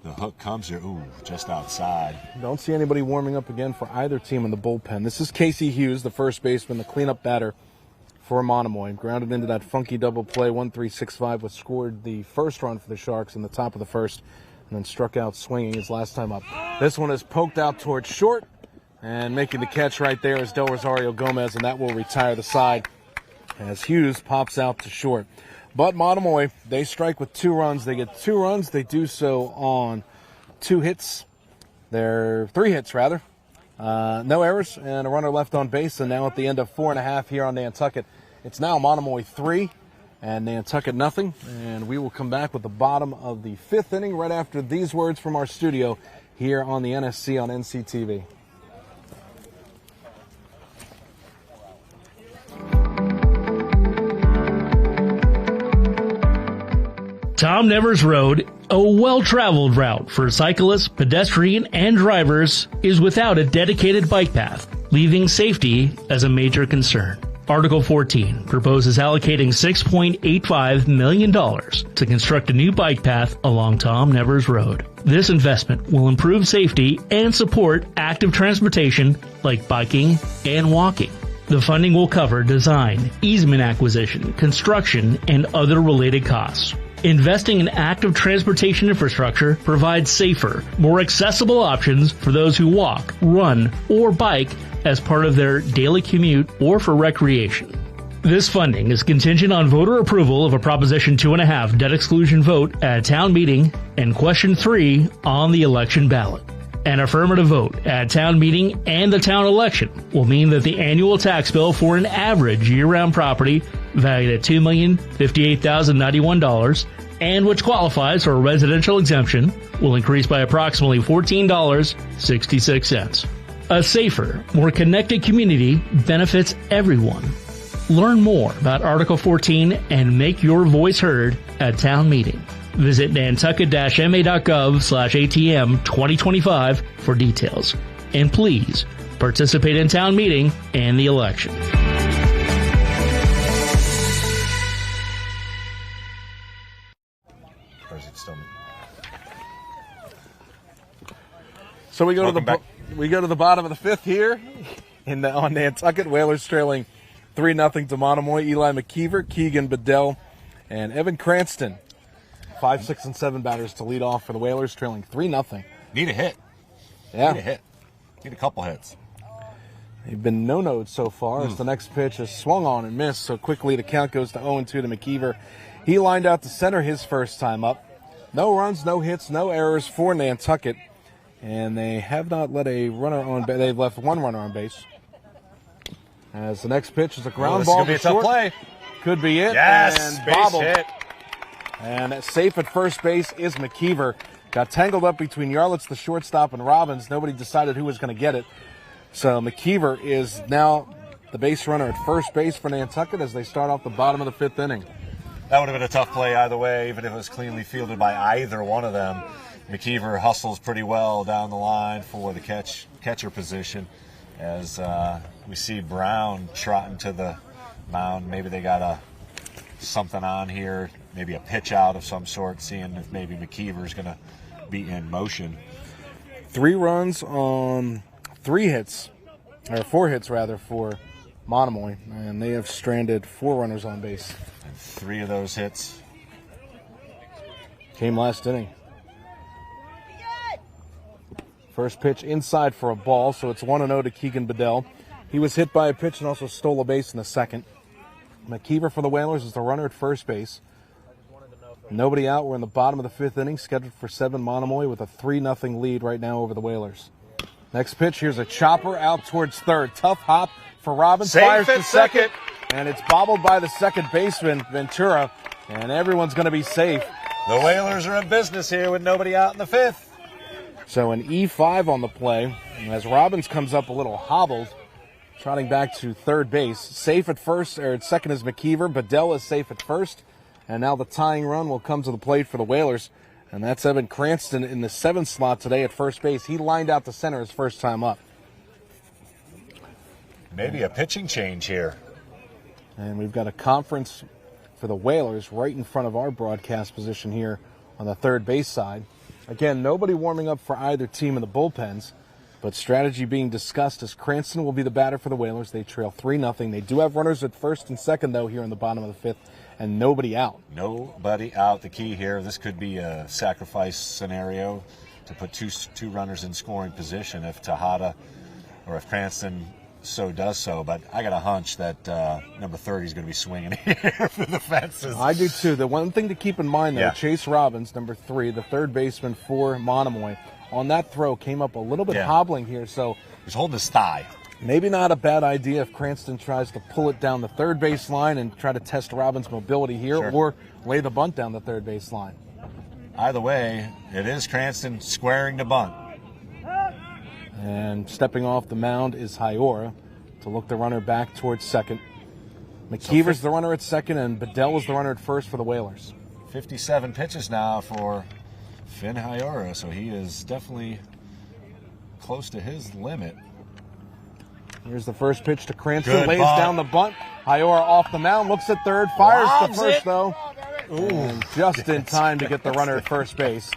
hook comes here. Ooh, just outside. Don't see anybody warming up again for either team in the bullpen. This is Casey Hughes, the first baseman, the cleanup batter for Monomoy. Grounded into that funky double play, 1-3-6-5, was scored the first run for the Sharks in the top of the 1st, and then struck out swinging his last time up. This one is poked out towards short, and making the catch right there is Del Rosario Gomez, and that will retire the side as Hughes pops out to short. But Monomoy, they strike with 2 runs. They get 2 runs. They do so on 2 hits. They're 3 hits, rather. No errors and a runner left on base. And now at the end of 4.5 here on Nantucket, it's now Monomoy 3 and Nantucket nothing. And we will come back with the bottom of the 5th inning right after these words from our studio here on the NSC on NCTV. Tom Nevers Road, a well-traveled route for cyclists, pedestrian, and drivers, is without a dedicated bike path, leaving safety as a major concern. Article 14 proposes allocating $6.85 million to construct a new bike path along Tom Nevers Road. This investment will improve safety and support active transportation like biking and walking. The funding will cover design, easement acquisition, construction, and other related costs. Investing in active transportation infrastructure provides safer, more accessible options for those who walk, run, or bike as part of their daily commute or for recreation. This funding is contingent on voter approval of a Proposition 2.5 debt exclusion vote at a town meeting and Question 3 on the election ballot. An affirmative vote at town meeting and the town election will mean that the annual tax bill for an average year-round property valued at $2,058,091 and which qualifies for a residential exemption will increase by approximately $14.66. A safer, more connected community benefits everyone. Learn more about Article 14 and make your voice heard at town meeting. Visit nantucket-ma.gov/ATM 2025 for details. And please participate in town meeting and the election. So we go to the bottom of the 5th here on Nantucket. Whalers trailing 3-0 to Monomoy. Eli McKeever, Keegan Bedell, and Evan Cranston. 5, 6, and 7 batters to lead off for the Whalers, trailing 3-0. Need a hit. Yeah. Need a hit. Need a couple hits. They've been no-no'd so far as the next pitch is swung on and missed. So quickly the count goes to 0-2 to McKeever. He lined out to center his first time up. No runs, no hits, no errors for Nantucket. And they have not let a runner on base. They've left 1 runner on base. As the next pitch is a ground ball to short. Play. Could be it. Yes, and base bobbled. hit. And safe at first base is McKeever. Got tangled up between Yarlitz, the shortstop, and Robbins. Nobody decided who was going to get it. So McKeever is now the base runner at first base for Nantucket as they start off the bottom of the 5th inning. That would have been a tough play either way, even if it was cleanly fielded by either one of them. McKeever hustles pretty well down the line for the catcher position as we see Brown trotting to the mound. Maybe they got something on here, maybe a pitch out of some sort, seeing if maybe McKeever's going to be in motion. 3 runs on 3 hits, or 4 hits rather, for Monomoy, and they have stranded 4 runners on base. And 3 of those hits came last inning. First pitch inside for a ball, so it's 1-0 to Keegan Bedell. He was hit by a pitch and also stole a base in the second. McKeever for the Whalers is the runner at first base. Nobody out. We're in the bottom of the 5th inning, scheduled for 7 Monomoy with a 3-0 lead right now over the Whalers. Next pitch, here's a chopper out towards third. Tough hop for Robbins. Safe Fires at to second, and it's bobbled by the second baseman, Ventura, and everyone's going to be safe. The Whalers are in business here with nobody out in the 5th. So an E5 on the play, and as Robbins comes up a little hobbled, trotting back to third base. Safe at first, or at second is McKeever. Bedell is safe at first. And now the tying run will come to the plate for the Whalers. And that's Evan Cranston in the 7th slot today at first base. He lined out to center his first time up. Maybe a pitching change here. And we've got a conference for the Whalers right in front of our broadcast position here on the third base side. Again, nobody warming up for either team in the bullpens, but strategy being discussed as Cranston will be the batter for the Whalers. They trail 3-0. They do have runners at first and second, though, here in the bottom of the 5th, and nobody out. Nobody out. The key here, this could be a sacrifice scenario to put two runners in scoring position if Tejada or if Cranston does so, but I got a hunch that number 30 is going to be swinging here for the fences. I do too. The one thing to keep in mind, though, Chase Robbins, number 3, the third baseman for Monomoy, on that throw came up a little bit hobbling here, so he's holding his thigh. Maybe not a bad idea if Cranston tries to pull it down the third base line and try to test Robbins' mobility here, or lay the bunt down the third base line. Either way, it is Cranston squaring the bunt. And stepping off the mound is Hyora to look the runner back towards second. McKeever's the runner at second, and Bedell is the runner at first for the Whalers. 57 pitches now for Finn Hyora, so he is definitely close to his limit. Here's the first pitch to Cranston, lays down the bunt. Hyora off the mound, looks at third, fires to first, though. And just in time to get the runner at first base.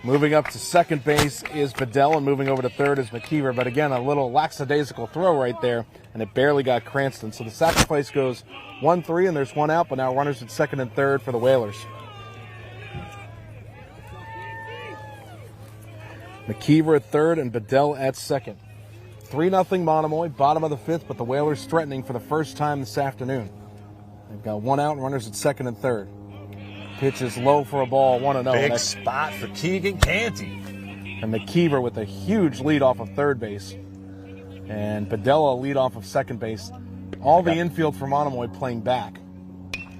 Moving up to second base is Bedell, and moving over to third is McKeever. But again, a little lackadaisical throw right there, and it barely got Cranston. So the sacrifice goes 1-3, and there's one out, but now runners at second and third for the Whalers. McKeever at third and Bedell at second. 3-0 Monomoy, bottom of the 5th, but the Whalers threatening for the first time this afternoon. They've got one out, and runners at second and third. Pitch is low for a ball, 1-0. Big spot for Keegan Canty. And McKeever with a huge lead off of third base. And Bedell a lead off of second base. All the infield for Monomoy playing back.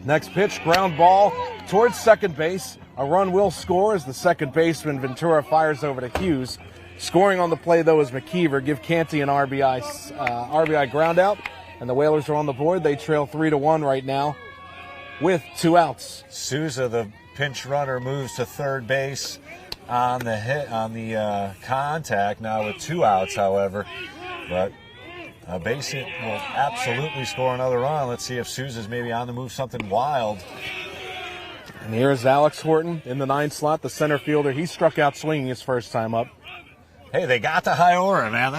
Next pitch, ground ball towards second base. A run will score as the second baseman Ventura fires over to Hughes. Scoring on the play, though, is McKeever. Give Canty an RBI ground out. And the Whalers are on the board. They trail 3-1 right now, with 2 outs. Souza, the pinch runner, moves to third base on the hit, on the contact now with 2 outs, however. But base hit will absolutely score another run. Let's see if Souza's maybe on the move, something wild. And here's Alex Horton in the 9th slot, the center fielder. He struck out swinging his first time up. Hey, they got to Hyora, man.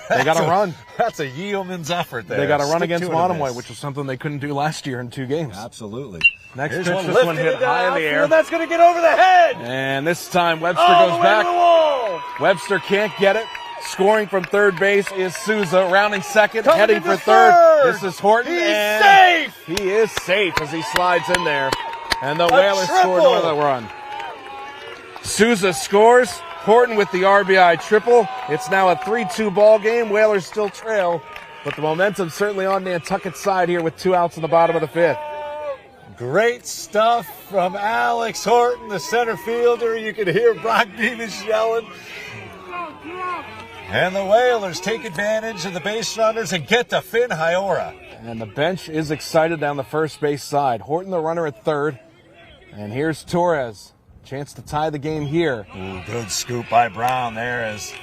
They got to run. That's a yeoman's effort there. They got to run against Monomoy, which is something they couldn't do last year in 2 games. Absolutely. Next pitch, this one hit high in the air. That's going to get over the head. And this time Webster goes back. Webster can't get it. Scoring from third base is Souza, rounding second, heading for third. This is Horton. He's safe. He is safe as he slides in there. And the Whalers scored another run. Souza scores. Horton with the RBI triple. It's now a 3-2 ball game. Whalers still trail, but the momentum's certainly on Nantucket's side here with 2 outs in the bottom of the 5th. Great stuff from Alex Horton, the center fielder. You can hear Brock Beamish yelling. And the Whalers take advantage of the base runners and get to Finn Hyora. And the bench is excited down the first base side. Horton the runner at third. And here's Torres. Chance to tie the game here. Ooh, good scoop by Brown there as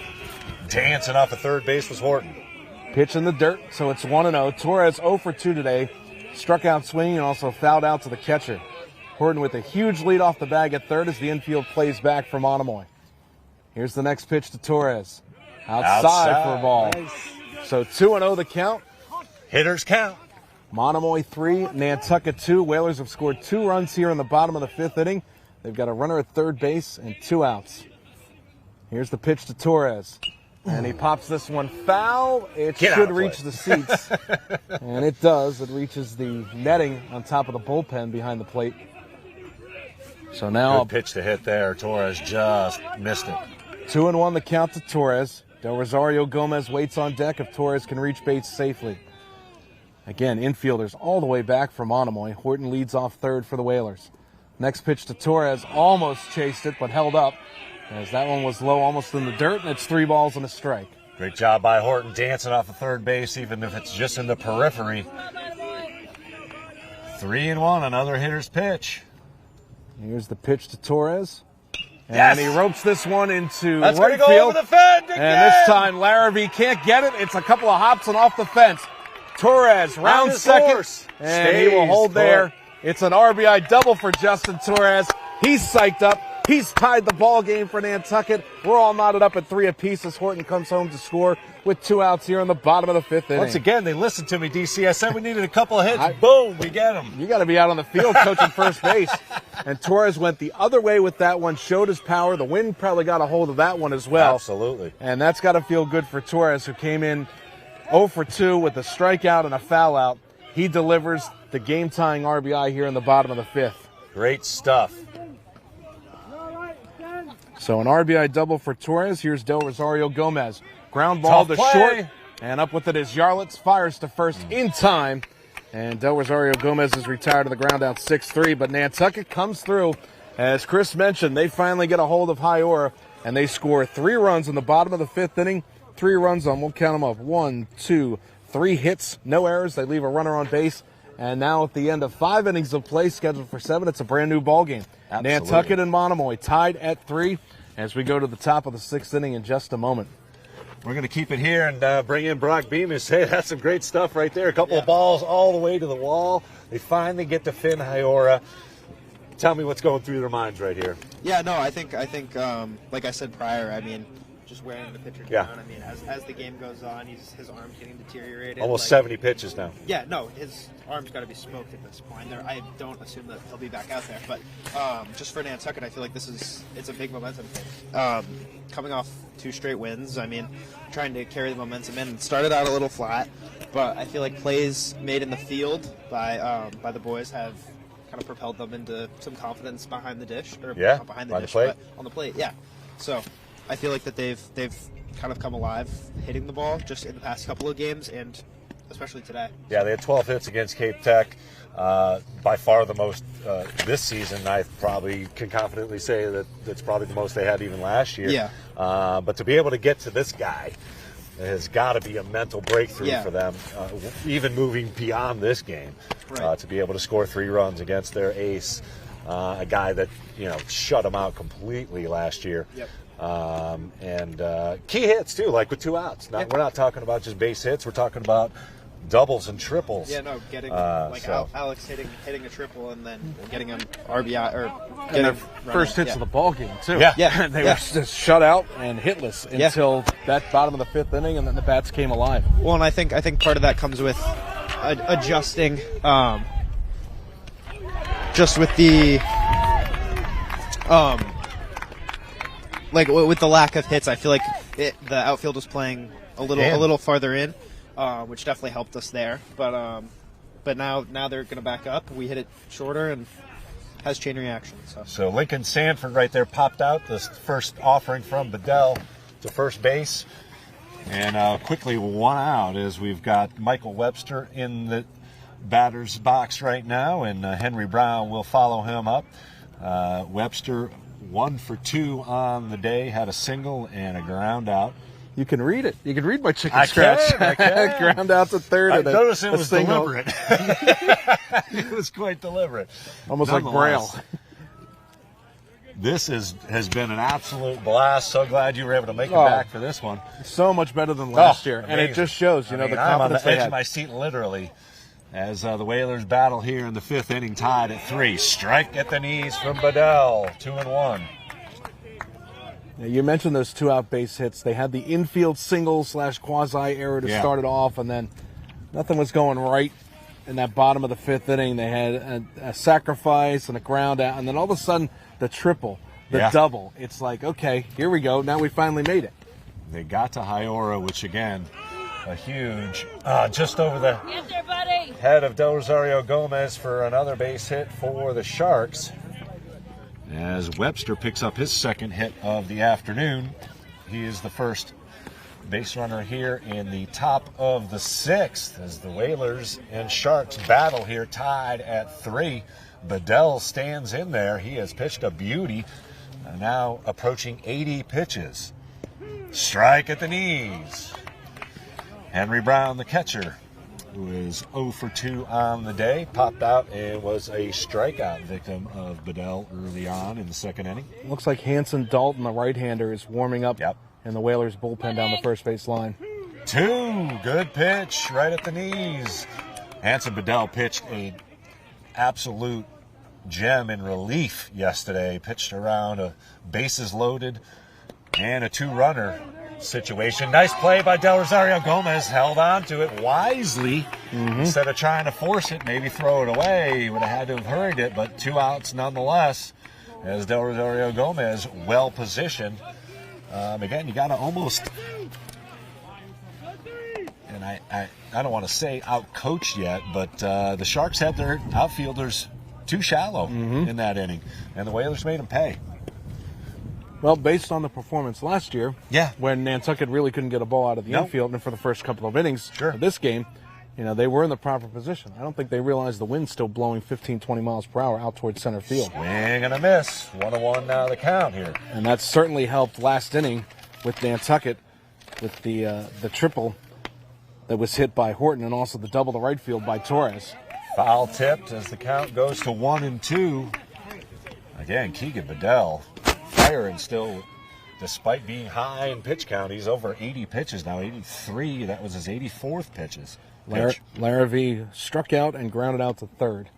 dancing off of third base was Horton. Pitch in the dirt, so it's 1-0. Torres 0 for 2 today. Struck out swinging and also fouled out to the catcher. Horton with a huge lead off the bag at third as the infield plays back for Monomoy. Here's the next pitch to Torres. Outside for a ball. Nice. So 2-0 the count. Hitters count. Monomoy 3, Nantucket 2. Whalers have scored 2 runs here in the bottom of the 5th inning. They've got a runner at third base and 2 outs. Here's the pitch to Torres. And he pops this one foul. It should reach the seats. And it does. It reaches the netting on top of the bullpen behind the plate. So now good pitch to hit there. Torres just missed it. 2-1 the count to Torres. Del Rosario Gomez waits on deck if Torres can reach base safely. Again, infielders all the way back for Monomoy. Horton leads off third for the Whalers. Next pitch to Torres, almost chased it, but held up, as that one was low, almost in the dirt, and it's 3 balls and a strike. Great job by Horton dancing off the third base, even if it's just in the periphery. 3-1, another hitter's pitch. Here's the pitch to Torres. And Yes! he ropes this one into That's right going to go field. over the fence again. And this time Larrabee can't get it. It's a couple of hops and off the fence. Torres rounds his second. horse. And he will Stays hold put. there. It's an RBI double for Justin Torres. He's psyched up. He's tied the ball game for Nantucket. We're all knotted up at 3 apiece as Horton comes home to score with 2 outs here in the bottom of the 5th inning. Once again, they listened to me, DC. I said we needed a couple of hits. Boom, we get them. You got to be out on the field coaching first base. And Torres went the other way with that one, showed his power. The wind probably got a hold of that one as well. Absolutely. And that's got to feel good for Torres, who came in 0 for 2 with a strikeout and a foul out. He delivers the game-tying RBI here in the bottom of the 5th. Great stuff. So an RBI double for Torres. Here's Del Rosario Gomez. Ground ball Tough to play. short. And up with it is Yarlitz. Fires to first in time. And Del Rosario Gomez is retired to the ground out 6-3. But Nantucket comes through. As Chris mentioned, they finally get a hold of High-Ora. And they score 3 runs in the bottom of the 5th inning. 3 runs on, we'll count them up. 1, 2, 3 hits. No errors. They leave a runner on base. And now at the end of 5 innings of play, scheduled for 7, it's a brand new ball game. Absolutely. Nantucket and Monomoy tied at 3 as we go to the top of the 6th inning in just a moment. We're going to keep it here and bring in Brock Bemis. Hey, that's some great stuff right there. A couple of balls all the way to the wall. They finally get to Finn High-Ora. Tell me what's going through their minds right here. Yeah, no, I think, like I said prior, I mean, just wearing the pitcher down. I mean, as the game goes on, his arm's getting deteriorated. Almost 70 pitches now. Yeah, no, his arm's got to be smoked at this point. I don't assume that he'll be back out there, but just for Nantucket, I feel like it's a big momentum thing. Coming off 2 straight wins, I mean, trying to carry the momentum in. It started out a little flat, but I feel like plays made in the field by the boys have kind of propelled them into some confidence behind the dish, or not behind the dish, but on the plate. Yeah, so I feel like that they've kind of come alive hitting the ball just in the past couple of games, and especially today. Yeah, they had 12 hits against Cape Tech. By far the most this season. I probably can confidently say that that's probably the most they had even last year. Yeah. But to be able to get to this guy has got to be a mental breakthrough for them, even moving beyond this game, to be able to score 3 runs against their ace, a guy that shut them out completely last year. Yep. And key hits too, like with 2 outs. Now, we're not talking about just base hits. We're talking about doubles and triples. Yeah, no, getting Alex hitting a triple and then getting an RBI or getting their first hits of the ball game too. Yeah. They were just shut out and hitless until that bottom of the 5th inning, and then the bats came alive. Well, and I think part of that comes with adjusting, just with the like with the lack of hits. I feel like the outfield was playing a little farther in. Which definitely helped us there, but now they're going to back up. We hit it shorter and has chain reaction. So Lincoln Sanford right there popped out, the first offering from Bedell to first base, and quickly 1 out as we've got Michael Webster in the batter's box right now, and Henry Brown will follow him up. Webster 1 for 2 on the day, had a single and a ground out. You can read it. You can read my chicken scratch. I can. Ground out to third. I noticed it was deliberate. It was quite deliberate. Almost like Braille. This has been an absolute blast. So glad you were able to make it back for this one. So much better than last year. Amazing. And it just shows, the confidence I'm on the they edge had. of my seat literally as the Whalers battle here in the 5th inning, tied at 3. Strike at the knees from Bedell, 2-1. You mentioned those 2-out base hits. They had the infield single / quasi error to start it off, and then nothing was going right in that bottom of the 5th inning. They had a sacrifice and a ground out, and then all of a sudden the triple, the double. It's like, okay, here we go. Now we finally made it. They got to High-Ora, which again, a huge, just over the head of Del Rosario Gomez for another base hit for the Sharks. As Webster picks up his 2nd hit of the afternoon, he is the first base runner here in the top of the 6th as the Whalers and Sharks battle here, tied at 3. Bedell stands in there. He has pitched a beauty, now approaching 80 pitches. Strike at the knees. Henry Brown, the catcher, who is 0 for 2 on the day, popped out and was a strikeout victim of Bedell early on in the second inning. Looks like Hanson Dalton, the right-hander, is warming up in the Whalers bullpen down the first base line. 2, good pitch right at the knees. Hanson Bedell pitched an absolute gem in relief yesterday. Pitched around a bases loaded and a 2-runner situation. Nice play by Del Rosario Gomez. Held on to it wisely. Instead of trying to force it, maybe throw it away. He would have had to have hurried it, but 2 outs nonetheless as Del Rosario Gomez well positioned. Again, you got to almost, and I don't want to say out-coached yet, but the Sharks had their outfielders too shallow in that inning, and the Whalers made them pay. Well, based on the performance last year, when Nantucket really couldn't get a ball out of the infield, and for the first couple of innings of this game, they were in the proper position. I don't think they realized the wind's still blowing 15, 20 miles per hour out towards center field. Swing and a miss. 1-1 now the count here. And that certainly helped last inning with Nantucket, with the triple that was hit by Horton, and also the double to right field by Torres. Foul tipped as the count goes to 1-2. Again, Keegan Bedell firing still, despite being high in pitch count. He's over 80 pitches now, 83. That was his 84th pitch. Larrivee struck out and grounded out to third.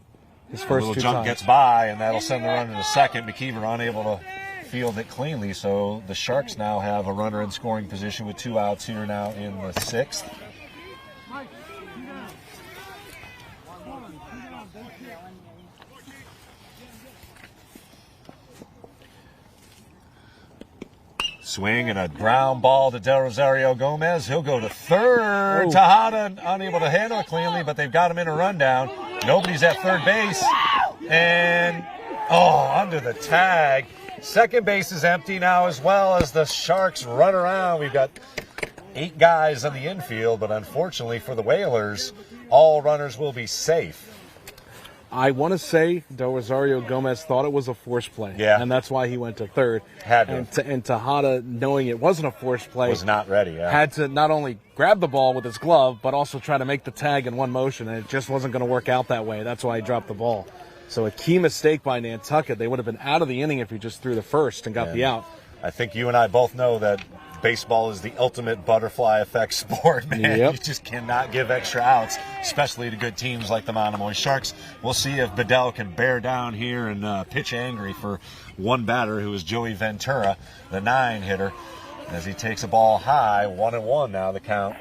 His first little 2 jump times. gets by, and that'll send the runner to second. McKeever unable to field it cleanly, so the Sharks now have a runner in scoring position with 2 outs here now in the 6th. Swing and a ground ball to Del Rosario Gomez. He'll go to third. Tejada unable to handle it cleanly, but they've got him in a rundown. Nobody's at third base. And, under the tag. Second base is empty now as well as the Sharks run around. We've got 8 guys on the infield, but unfortunately for the Whalers, all runners will be safe. I want to say Del Rosario Gomez thought it was a force play. Yeah. And that's why he went to third. Had to. And Tejada, knowing it wasn't a force play, was not ready. Had to not only grab the ball with his glove, but also try to make the tag in one motion, and it just wasn't going to work out that way. That's why he dropped the ball. So a key mistake by Nantucket. They would have been out of the inning if he just threw the first and got the out. I think you and I both know that baseball is the ultimate butterfly effect sport, man. You just cannot give extra outs, especially to good teams like the Monomoy Sharks. We'll see if Bedell can bear down here and pitch angry for one batter, who is Joey Ventura, the 9-hitter, as he takes a ball high. 1-1 now the count.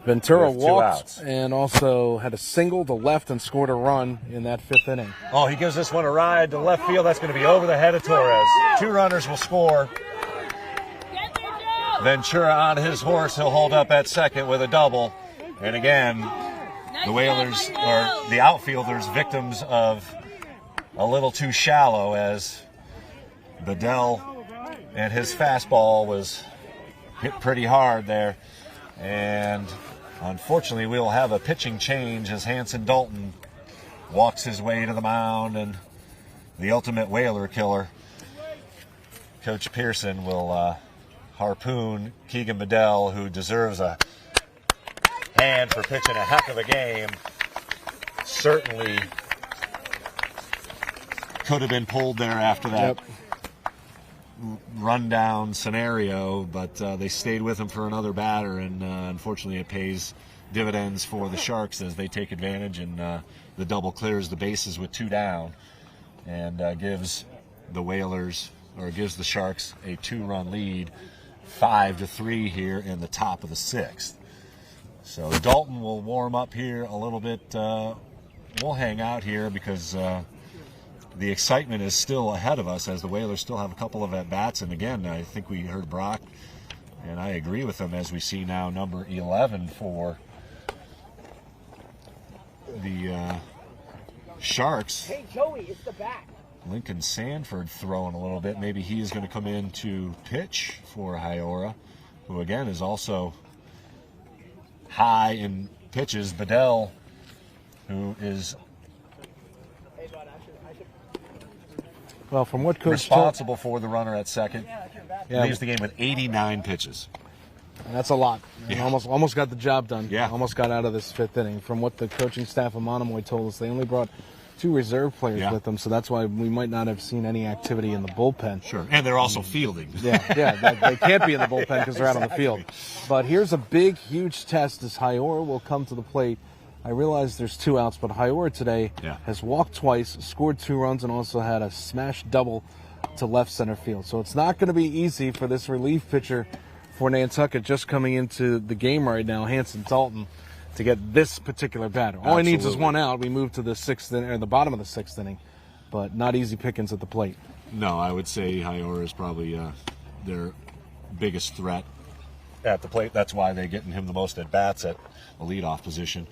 Ventura walked and also had a single to left and scored a run in that 5th inning. Oh, he gives this one a ride to left field. That's going to be over the head of Torres. 2 runners will score. Ventura on his horse. He'll hold up at second with a double. And again, the Whalers, or the outfielders, victims of a little too shallow, as Bedell and his fastball was hit pretty hard there. And unfortunately, we'll have a pitching change as Hanson Dalton walks his way to the mound, and the ultimate Whaler killer, Coach Pearson, will harpoon Keegan Bedell, who deserves a hand for pitching a heck of a game. Certainly could have been pulled there after that rundown scenario, but they stayed with him for another batter, and unfortunately it pays dividends for the Sharks as they take advantage, and the double clears the bases with 2 down and gives the Whalers, or gives the Sharks, a 2-run lead, 5-3 here in the top of the 6th. So Dalton will warm up here a little bit. We'll hang out here because the excitement is still ahead of us, as the Whalers still have a couple of at-bats. And again, I think we heard Brock, and I agree with him, as we see now number 11 for the Sharks. Hey, Joey, it's the back. Lincoln Sanford throwing a little bit. Maybe he is going to come in to pitch for Haiora, who again is also high in pitches. Bedell, who is Well, from what Coach responsible for the runner at second. Yeah. Leaves the game with 89 pitches. And that's a lot. And Yeah. almost got the job done. Yeah. Almost got out of this 5th inning. From what the coaching staff of Monomoy told us, they only brought 2 reserve players with them, so that's why we might not have seen any activity in the bullpen. Sure, and they're also fielding. They can't be in the bullpen because they're out on the field. But here's a big, huge test as Hyoer will come to the plate. I realize there's 2 outs, but Hyoer today has walked twice, scored 2 runs, and also had a smash double to left center field. So it's not going to be easy for this relief pitcher for Nantucket just coming into the game right now, Hanson Dalton, to get this particular batter. All he needs is 1 out. We move to the 6th inning, or the bottom of the 6th inning, but not easy pickings at the plate. No, I would say Hyoer is probably their biggest threat at the plate. That's why they're getting him the most at bats at the leadoff position.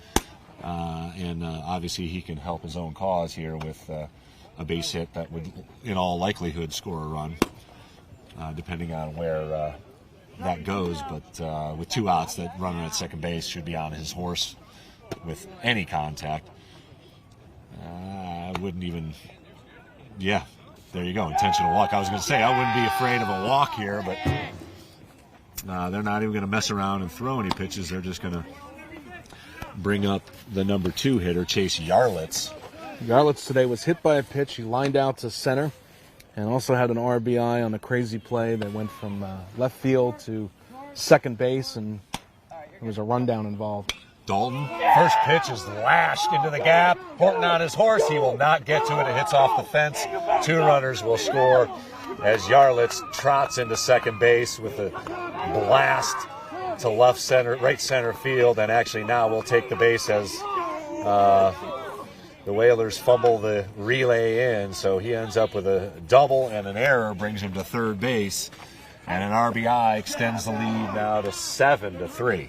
And obviously he can help his own cause here with a base hit that would, in all likelihood, score a run, depending on where that goes. But with 2 outs, that runner at second base should be on his horse with any contact. I wouldn't even, there you go, intentional walk. I was going to say I wouldn't be afraid of a walk here, but they're not even going to mess around and throw any pitches. They're just going to bring up the number 2 hitter, Chase Yarlitz. Yarlitz today was hit by a pitch. He lined out to center and also had an RBI on a crazy play that went from left field to second base, and there was a rundown involved. Dalton, first pitch is lashed into the gap. Horton on his horse. He will not get to it. It hits off the fence. 2 runners will score as Yarlitz trots into second base with a blast to left center, right center field, and actually now we'll take the base as the Whalers fumble the relay in, so he ends up with a double, and an error brings him to third base, and an RBI extends the lead now to 7-3.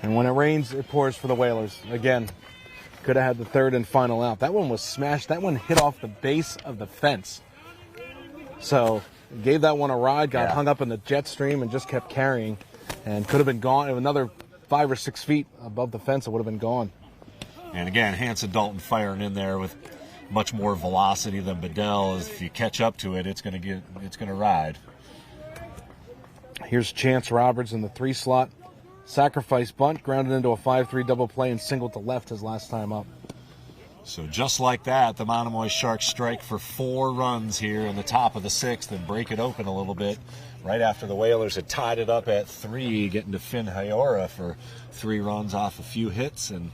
And when it rains, it pours for the Whalers. Again, could have had the 3rd and final out. That one was smashed. That one hit off the base of the fence. So gave that one a ride, got hung up in the jet stream, and just kept carrying, and could have been gone. Another 5 or 6 feet above the fence, it would have been gone. And again, Hanson Dalton firing in there with much more velocity than Bedell. If you catch up to it, it's going to ride. Here's Chance Roberts in the 3 slot. Sacrifice bunt, grounded into a 5-3 double play, and singled to left his last time up. So just like that, the Monomoy Sharks strike for 4 runs here in the top of the 6th and break it open a little bit right after the Whalers had tied it up at 3, getting to Finn Hyoer for 3 runs off a few hits and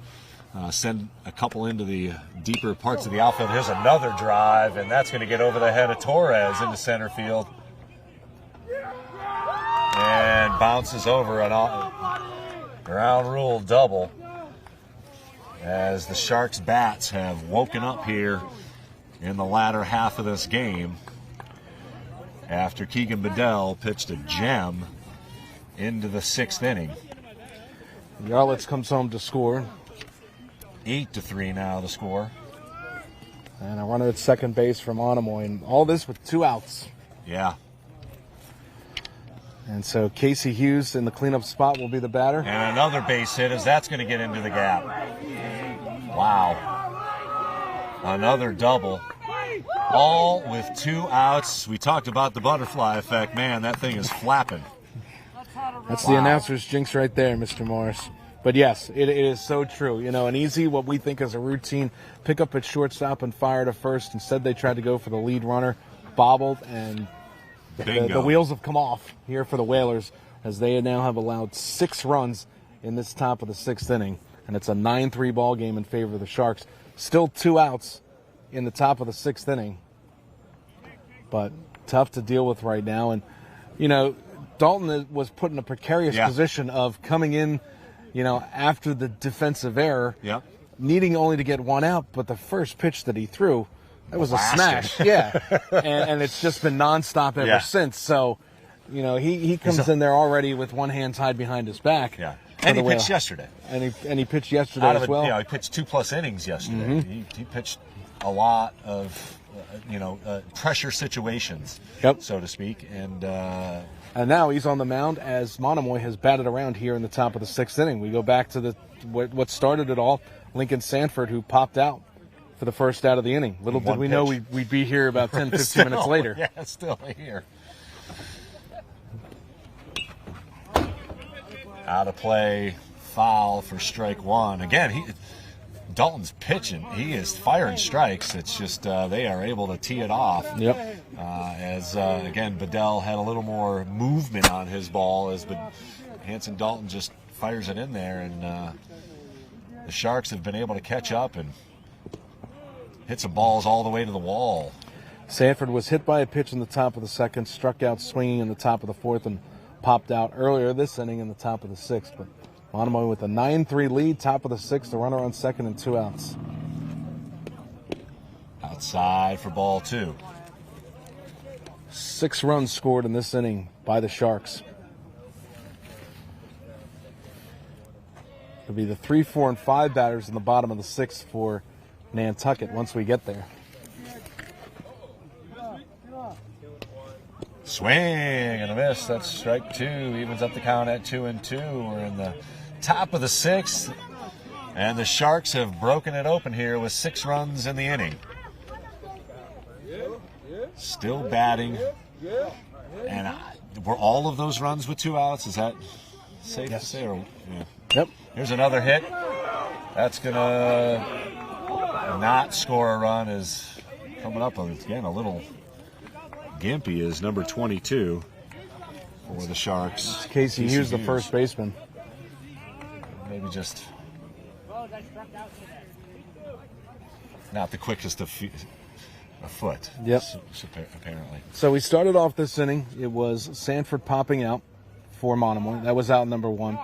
send a couple into the deeper parts of the outfield. Here's another drive, and that's going to get over the head of Torres into center field. And bounces over an ground rule double as the Sharks bats have woken up here in the latter half of this game after Keegan Bedell pitched a gem into the 6th inning. Yarlitz comes home to score. 8-3 now the score. And a runner at second base from Monomoy, and all this with 2 outs. Yeah. And so Casey Hughes in the cleanup spot will be the batter. And another base hit as that's going to get into the gap. Wow. Another double. All with 2 outs. We talked about the butterfly effect. Man, that thing is flapping. That's the announcer's jinx right there, Mr. Morris. But yes, it is so true. You know, an easy, what we think is a routine pickup at shortstop and fire to first. Instead, they tried to go for the lead runner, bobbled, and the wheels have come off here for the Whalers as they now have allowed 6 runs in this top of the 6th inning. And it's a 9-3 ball game in favor of the Sharks. Still 2 outs in the top of the 6th inning. But tough to deal with right now. And, you know, Dalton was put in a precarious position of coming in, you know, after the defensive error, needing only to get 1 out, but the first pitch that he threw, that was a smash. And it's just been nonstop ever since. So, you know, he comes in there already with 1 hand tied behind his back. And he pitched yesterday. And he pitched yesterday as well. You know, he pitched 2+ innings yesterday. He pitched a lot of, pressure situations, so to speak. And now he's on the mound as Monomoy has batted around here in the top of the 6th inning. We go back to what started it all, Lincoln Sanford, who popped out for the first out of the inning. Little did we know we'd be here about 10, 15 minutes later. Yeah, still here. Out of play, foul for strike one. Again, Dalton's pitching. He is firing strikes. It's just they are able to tee it off. Yep. Again, Bedell had a little more movement on his ball as Hanson Dalton just fires it in there, and the Sharks have been able to catch up and hit some balls all the way to the wall. Sanford was hit by a pitch in the top of the second, struck out swinging in the top of the fourth, and popped out earlier this inning in the top of the sixth. But Monomoy with a 9-3 lead, top of the sixth, the runner on second and 2 outs. Outside for ball 2. 6 runs scored in this inning by the Sharks. It'll be the 3, 4, and 5 batters in the bottom of the 6th for Nantucket once we get there. Swing and a miss. That's strike 2. Evens up the count at 2-2. We're in the top of the 6th, and the Sharks have broken it open here with 6 runs in the inning. Still batting. And were all of those runs with 2 outs? Is that safe to say? Or, yeah. Yep. Here's another hit. That's going to not score a run. Is coming up again a little gimpy is number 22 for the Sharks. Casey Hughes, the first baseman. Maybe just not the quickest of foot. Yep. Apparently. So we started off this inning. It was Sanford popping out for Monomoy. That was out number 1.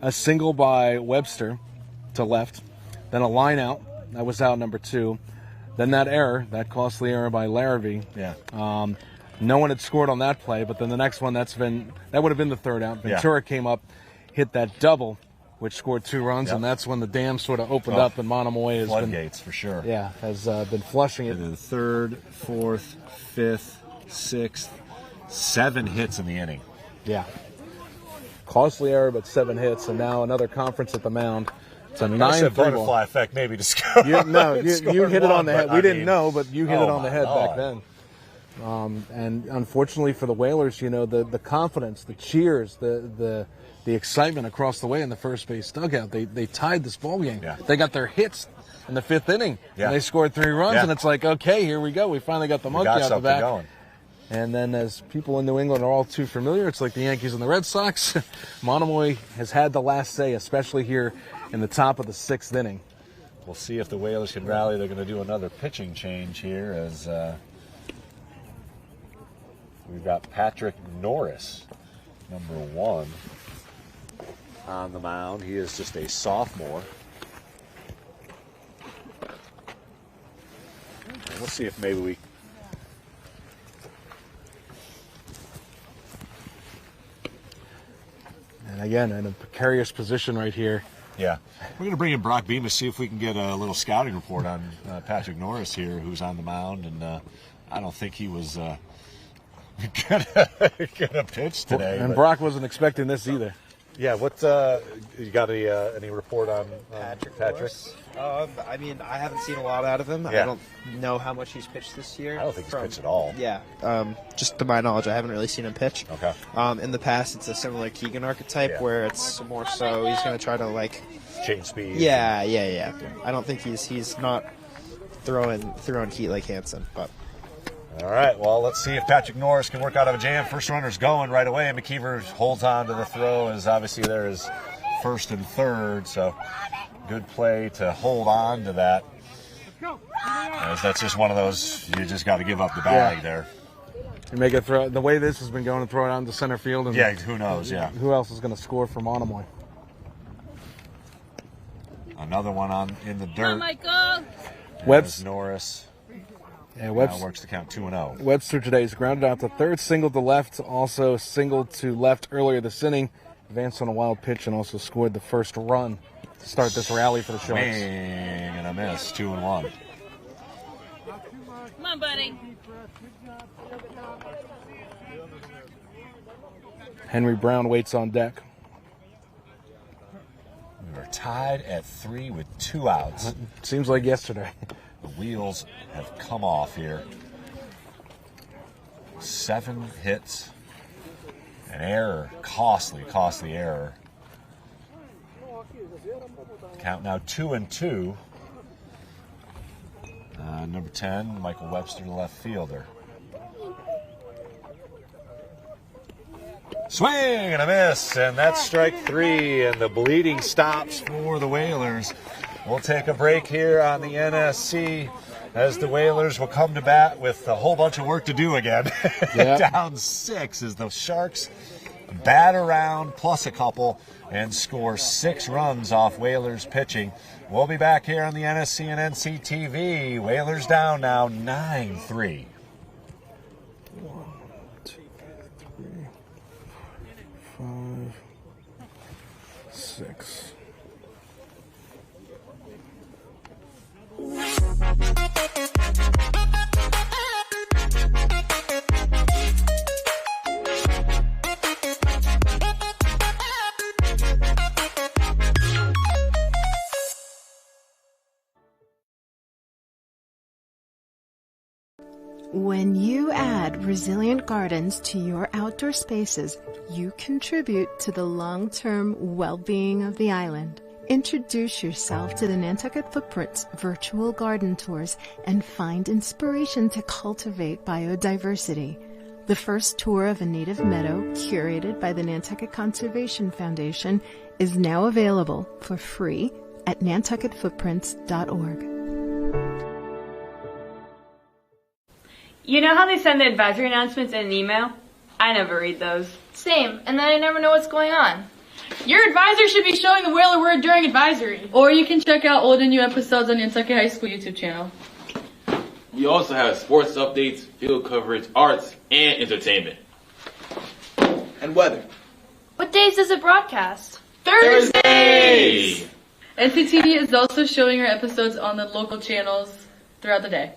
A single by Webster to left. Then a line out. That was out number 2. Then that error, that costly error by Larrabee. Yeah. No one had scored on that play, but then the next one, that would have been the 3rd out. Ventura came up, hit that double, which scored 2 runs, and that's when the dam sort of opened up, and Monomoy has floodgates for sure. Yeah, has been flushing it. And then 3rd, 4th, 5th, 6th, 7 hits in the inning. Yeah. Costly error, but 7 hits, and now another conference at the mound. It's a 9-3 butterfly effect maybe to score. You hit it on the head. We didn't know, but you hit it on the head back then. And unfortunately for the Whalers, the confidence, the cheers, the excitement across the way in the first base dugout, they tied this ball game. Yeah. They got their hits in the 5th inning, and they scored 3 runs, and it's like, okay, here we go. We finally got the monkey out the back. Going. And then, as people in New England are all too familiar, it's like the Yankees and the Red Sox. Monomoy has had the last say, especially here in the top of the 6th inning. We'll see if the Whalers can rally. They're going to do another pitching change here as we've got Patrick Norris, number 1, on the mound. He is just a sophomore. And we'll see if maybe we... And again, in a precarious position right here. Yeah. We're going to bring in Brock Bemis, see if we can get a little scouting report on Patrick Norris here, who's on the mound. And I don't think he was going to pitch today. And Brock wasn't expecting this either. Yeah, what you got any report on Patrick? I mean, I haven't seen a lot out of him. Yeah. I don't know how much he's pitched this year. I don't think he's pitched at all. Yeah, just to my knowledge, I haven't really seen him pitch. Okay. In the past, it's a similar Keegan archetype where it's more so he's going to try to change speed. Yeah. I don't think he's not throwing heat like Hanson, but. All right, well, let's see if Patrick Norris can work out of a jam. First runner's going right away, and McKeever holds on to the throw as obviously there is 1st and 3rd, so good play to hold on to that. As that's just one of those, you just got to give up the bag there. You make a throw, the way this has been going, throw it out into center field. And who knows, Who else is going to score for Monomoy? Another one in the dirt. Come on, Michael. Webster Norris. Yeah, Webster works to count 2-0. Webster today is grounded out to 3rd, single to left, also singled to left earlier this inning. Advanced on a wild pitch and also scored the first run to start this rally for the Sharks. Swing and a miss, 2-1. Come on, buddy. Henry Brown waits on deck. We were tied at 3 with 2 outs. Seems like yesterday. The wheels have come off here. 7 hits. An error. Costly error. Count now 2-2. Number 10, Michael Webster, the left fielder. Swing and a miss, and that's strike 3, and the bleeding stops for the Whalers. We'll take a break here on the NSC as the Whalers will come to bat with a whole bunch of work to do again. Yep. Down 6 as the Sharks bat around plus a couple and score 6 runs off Whalers pitching. We'll be back here on the NSC and NCTV. Whalers down now 9-3. 1, 2, 3, 4, 5, 6. When you add resilient gardens to your outdoor spaces, you contribute to the long-term well-being of the island. Introduce yourself to the Nantucket Footprints virtual garden tours and find inspiration to cultivate biodiversity. The first tour of a native meadow, curated by the Nantucket Conservation Foundation, is now available for free at nantucketfootprints.org. You know how they send the advisory announcements in an email? I never read those. Same, and then I never know what's going on. Your advisor should be showing the Whaler word during advisory. Or you can check out old and new episodes on Nantucket High School YouTube channel. We also have sports updates, field coverage, arts, and entertainment. And weather. What days does it broadcast? Thursdays! NCTV is also showing our episodes on the local channels throughout the day.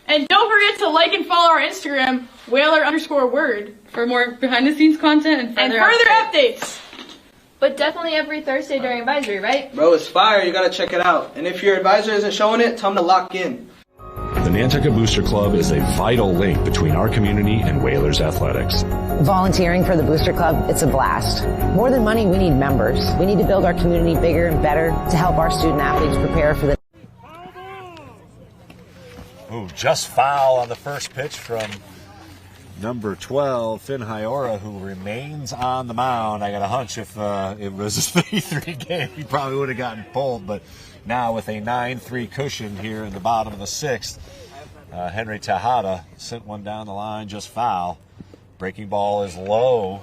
And don't forget to like and follow our Instagram, Whaler_word, for more behind-the-scenes content and further updates. But definitely every Thursday during advisory, right? Bro, it's fire. You gotta check it out. And if your advisor isn't showing it, tell them to lock in. The Nantucket Booster Club is a vital link between our community and Whalers athletics. Volunteering for the Booster Club, it's a blast. More than money, we need members. We need to build our community bigger and better to help our student athletes prepare for the... Ooh, just foul on the first pitch from number 12, Finn Hyora, who remains on the mound. I got a hunch if it was a 3-3 game, he probably would have gotten pulled. But now with a 9-3 cushion here in the bottom of the 6th, Henry Tejada sent one down the line, just foul. Breaking ball is low.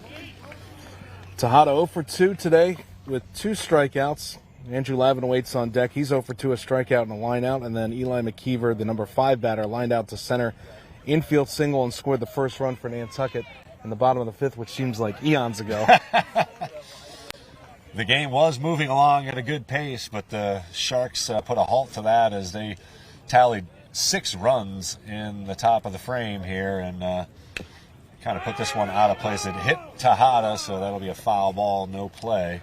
Tejada 0 for 2 today with 2 strikeouts. Andrew Lavin waits on deck. He's 0 for 2, a strikeout and a line out. And then Eli McKeever, the number 5 batter, lined out to center. Infield single and scored the first run for Nantucket in the bottom of the 5th, which seems like eons ago. The game was moving along at a good pace, but the Sharks put a halt to that as they tallied 6 runs in the top of the frame here and kind of put this one out of place. It hit Tejada, so that'll be a foul ball, no play.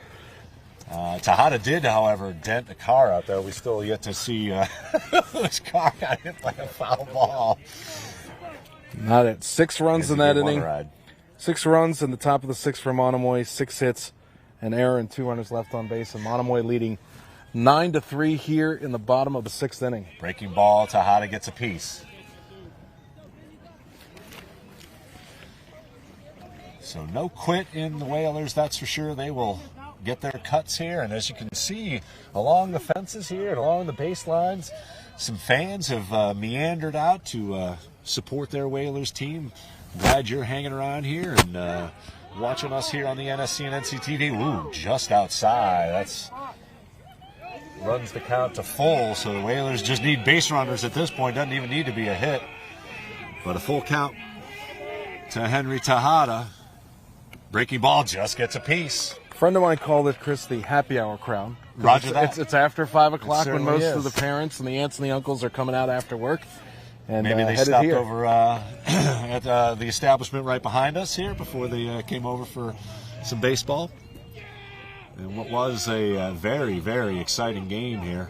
Tejada did, however, dent a car out there. We still yet to see this car got hit by a foul ball. Not it. 6 runs in that inning. 6 runs in the top of the 6th for Monomoy. 6 hits, an error, and 2 runners left on base. And Monomoy leading 9-3 here in the bottom of the 6th inning. Breaking ball, Tejada gets a piece. So no quit in the Whalers, that's for sure. They will get their cuts here, and as you can see along the fences here and along the baselines, some fans have meandered out to support their Whalers team. Glad you're hanging around here and watching us here on the NSC and NCTV. Ooh, just outside. That's runs the count to full, so the Whalers just need base runners at this point. Doesn't even need to be a hit, but a full count to Henry Tejada. Breaking ball just gets a piece. A friend of mine called it, Chris, the happy hour crowd. Roger that. It's after 5 o'clock when most is. of the parents and the aunts and the uncles are coming out after work. And maybe they headed stopped here. over at the establishment right behind us here before they came over for some baseball. And what was a very, very exciting game here.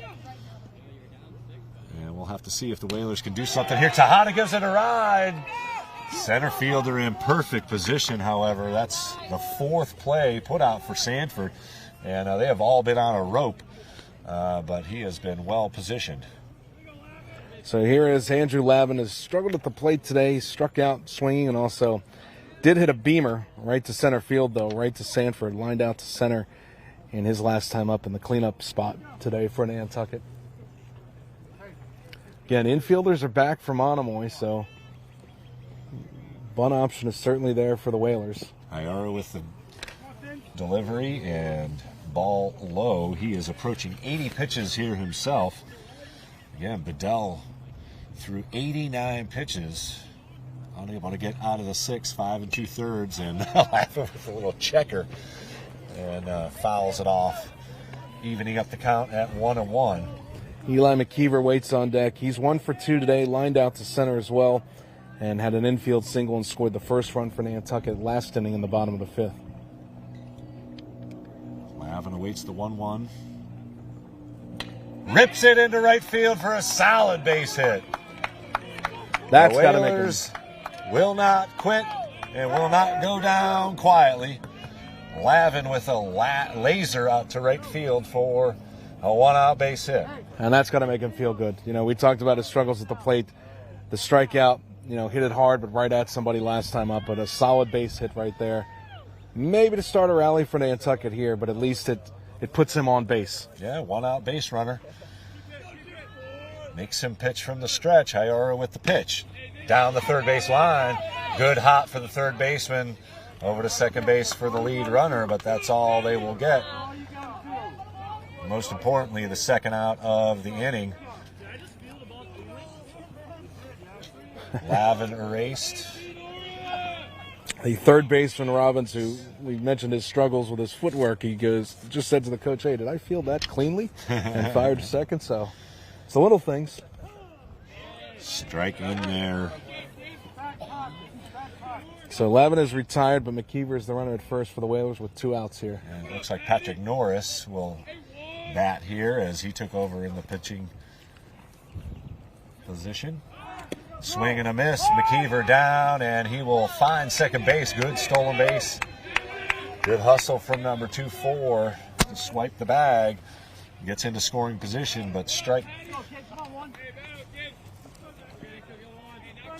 And we'll have to see if the Whalers can do something here. Tejada gives it a ride. Center fielder in perfect position, however. That's the fourth play put out for Sanford. And they have all been on a rope, but he has been well positioned. So here is Andrew Lavin, has struggled at the plate today. He struck out swinging and also did hit a beamer right to center field, though, right to Sanford, lined out to center in his last time up in the cleanup spot today for Nantucket. Again, infielders are back for Monomoy, so bunt option is certainly there for the Whalers. Iara with the delivery and ball low. He is approaching 80 pitches here himself. Again, Bedell threw 89 pitches, unable to get out of the 6, 5 2/3, and laughing with a little checker, and fouls it off, evening up the count at 1-1. Eli McKeever waits on deck. He's 1 for 2 today, lined out to center as well, and had an infield single and scored the first run for Nantucket last inning in the bottom of the 5th. Lavin awaits the 1-1. Rips it into right field for a solid base hit. That's the got to make Whalers will not quit and will not go down quietly. Lavin with a laser out to right field for a 1-out base hit. And that's got to make him feel good. You know, we talked about his struggles at the plate. The strikeout, you know, hit it hard, but right at somebody last time up. But a solid base hit right there. Maybe to start a rally for Nantucket here, but at least it puts him on base. Yeah, 1-out base runner. Makes him pitch from the stretch. Iara with the pitch. Down the third base line. Good hop for the third baseman. Over to second base for the lead runner, but that's all they will get. Most importantly, the second out of the inning. Lavin erased. The third baseman, Robbins, who we mentioned his struggles with his footwork, he just said to the coach, hey, did I field that cleanly? And fired to second, so it's the little things. Strike in there. So Lavin is retired, but McKeever is the runner at first for the Whalers with 2 outs here. And it looks like Patrick Norris will bat here as he took over in the pitching position. Swing and a miss. McKeever down, and he will find second base. Good stolen base. Good hustle from number 2-4 to swipe the bag. Gets into scoring position, but strike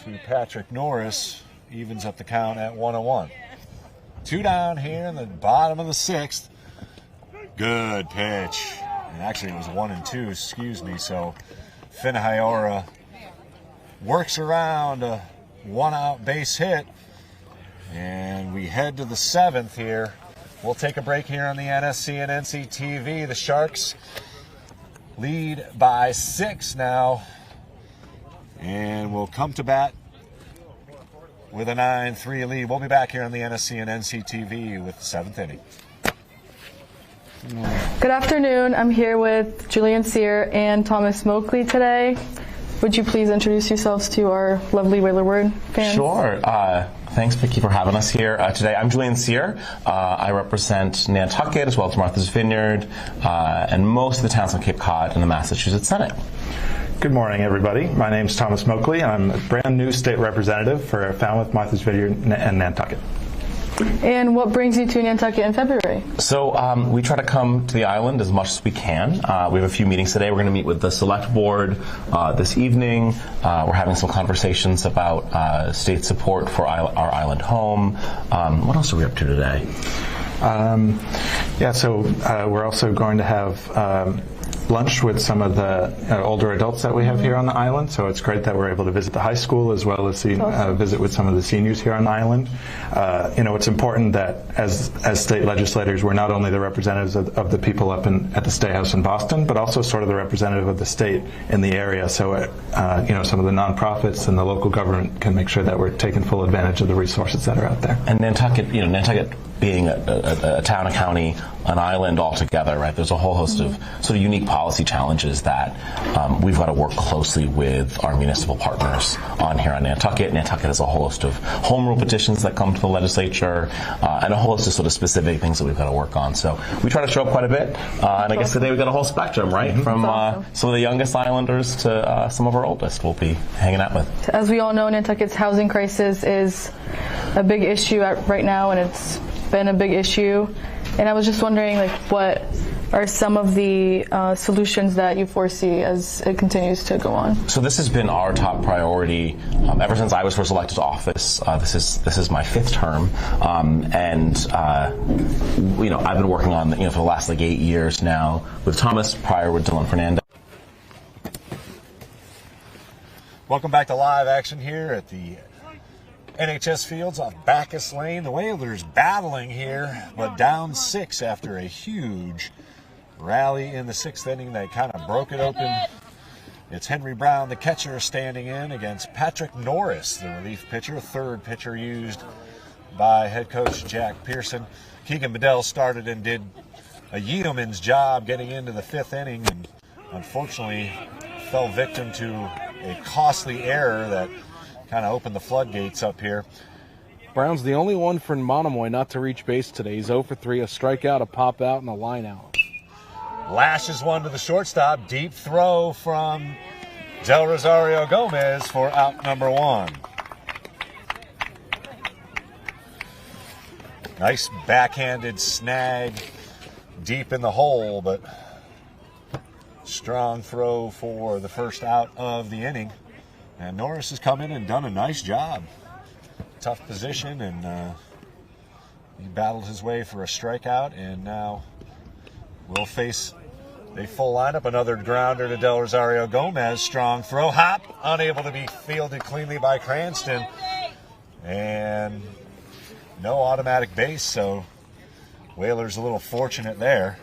to Patrick Norris. Evens up the count at 1-1. 2 down here in the bottom of the 6th. Good pitch. And actually it was 1-2, excuse me. So Finn Iara works around a 1-out base hit. And we head to the 7th here. We'll take a break here on the NSC and NCTV. The Sharks lead by 6 now. And we'll come to bat with a 9-3 lead. We'll be back here on the NSC and NCTV with the 7th inning. Good afternoon. I'm here with Julian Sear and Thomas Moakley today. Would you please introduce yourselves to our lovely Whaler Word fans? Sure. Thanks, Vicky, for having us here today. I'm Julian Sear. I represent Nantucket as well as Martha's Vineyard and most of the towns on Cape Cod in the Massachusetts Senate. Good morning, everybody. My name is Thomas Moakley, and I'm a brand new state representative for Falmouth, Martha's Vineyard, and Nantucket. And what brings you to Nantucket in February? So we try to come to the island as much as we can. We have a few meetings today. We're going to meet with the select board this evening. We're having some conversations about state support for our island home. What else are we up to today? We're also going to have lunch with some of the older adults that we have here on the island. So it's great that we're able to visit the high school as well as visit with some of the seniors here on the island. It's important that as state legislators, we're not only the representatives of the people up at the State House in Boston, but also sort of the representative of the state in the area. So, some of the nonprofits and the local government can make sure that we're taking full advantage of the resources that are out there. And Nantucket being a town and county an island altogether, right? There's a whole host of sort of unique policy challenges that we've got to work closely with our municipal partners on here on Nantucket. Nantucket has a whole host of home rule petitions that come to the legislature and a whole host of sort of specific things that we've got to work on. So we try to show up quite a bit. And I guess today we've got a whole spectrum, right? From some of the youngest islanders to some of our oldest we'll be hanging out with. As we all know, Nantucket's housing crisis is a big issue right now, and it's been a big issue. And I was just wondering, like, what are some of the solutions that you foresee as it continues to go on? So this has been our top priority ever since I was first elected to office. This is my 5th term, you know, I've been working on for the last 8 years now with Thomas, prior with Dylan Fernandez. Welcome back to live action here at the NHS Fields on Bacchus Lane. The Whalers battling here, but down 6 after a huge rally in the 6th inning. They kind of broke it open. It's Henry Brown, the catcher, standing in against Patrick Norris, the relief pitcher, 3rd pitcher used by head coach Jack Pearson. Keegan Bedell started and did a yeoman's job getting into the 5th inning, and unfortunately fell victim to a costly error that kind of opened the floodgates up here. Brown's the only one for Monomoy not to reach base today. He's 0 for 3, a strikeout, a pop out, and a line out. Lashes one to the shortstop. Deep throw from Del Rosario Gomez for out number 1. Nice backhanded snag deep in the hole, but strong throw for the first out of the inning. And Norris has come in and done a nice job. Tough position, and he battled his way for a strikeout, and now will face a full lineup. Another grounder to Del Rosario Gomez. Strong throw, hop, unable to be fielded cleanly by Cranston. And no automatic base, so Whalers a little fortunate there.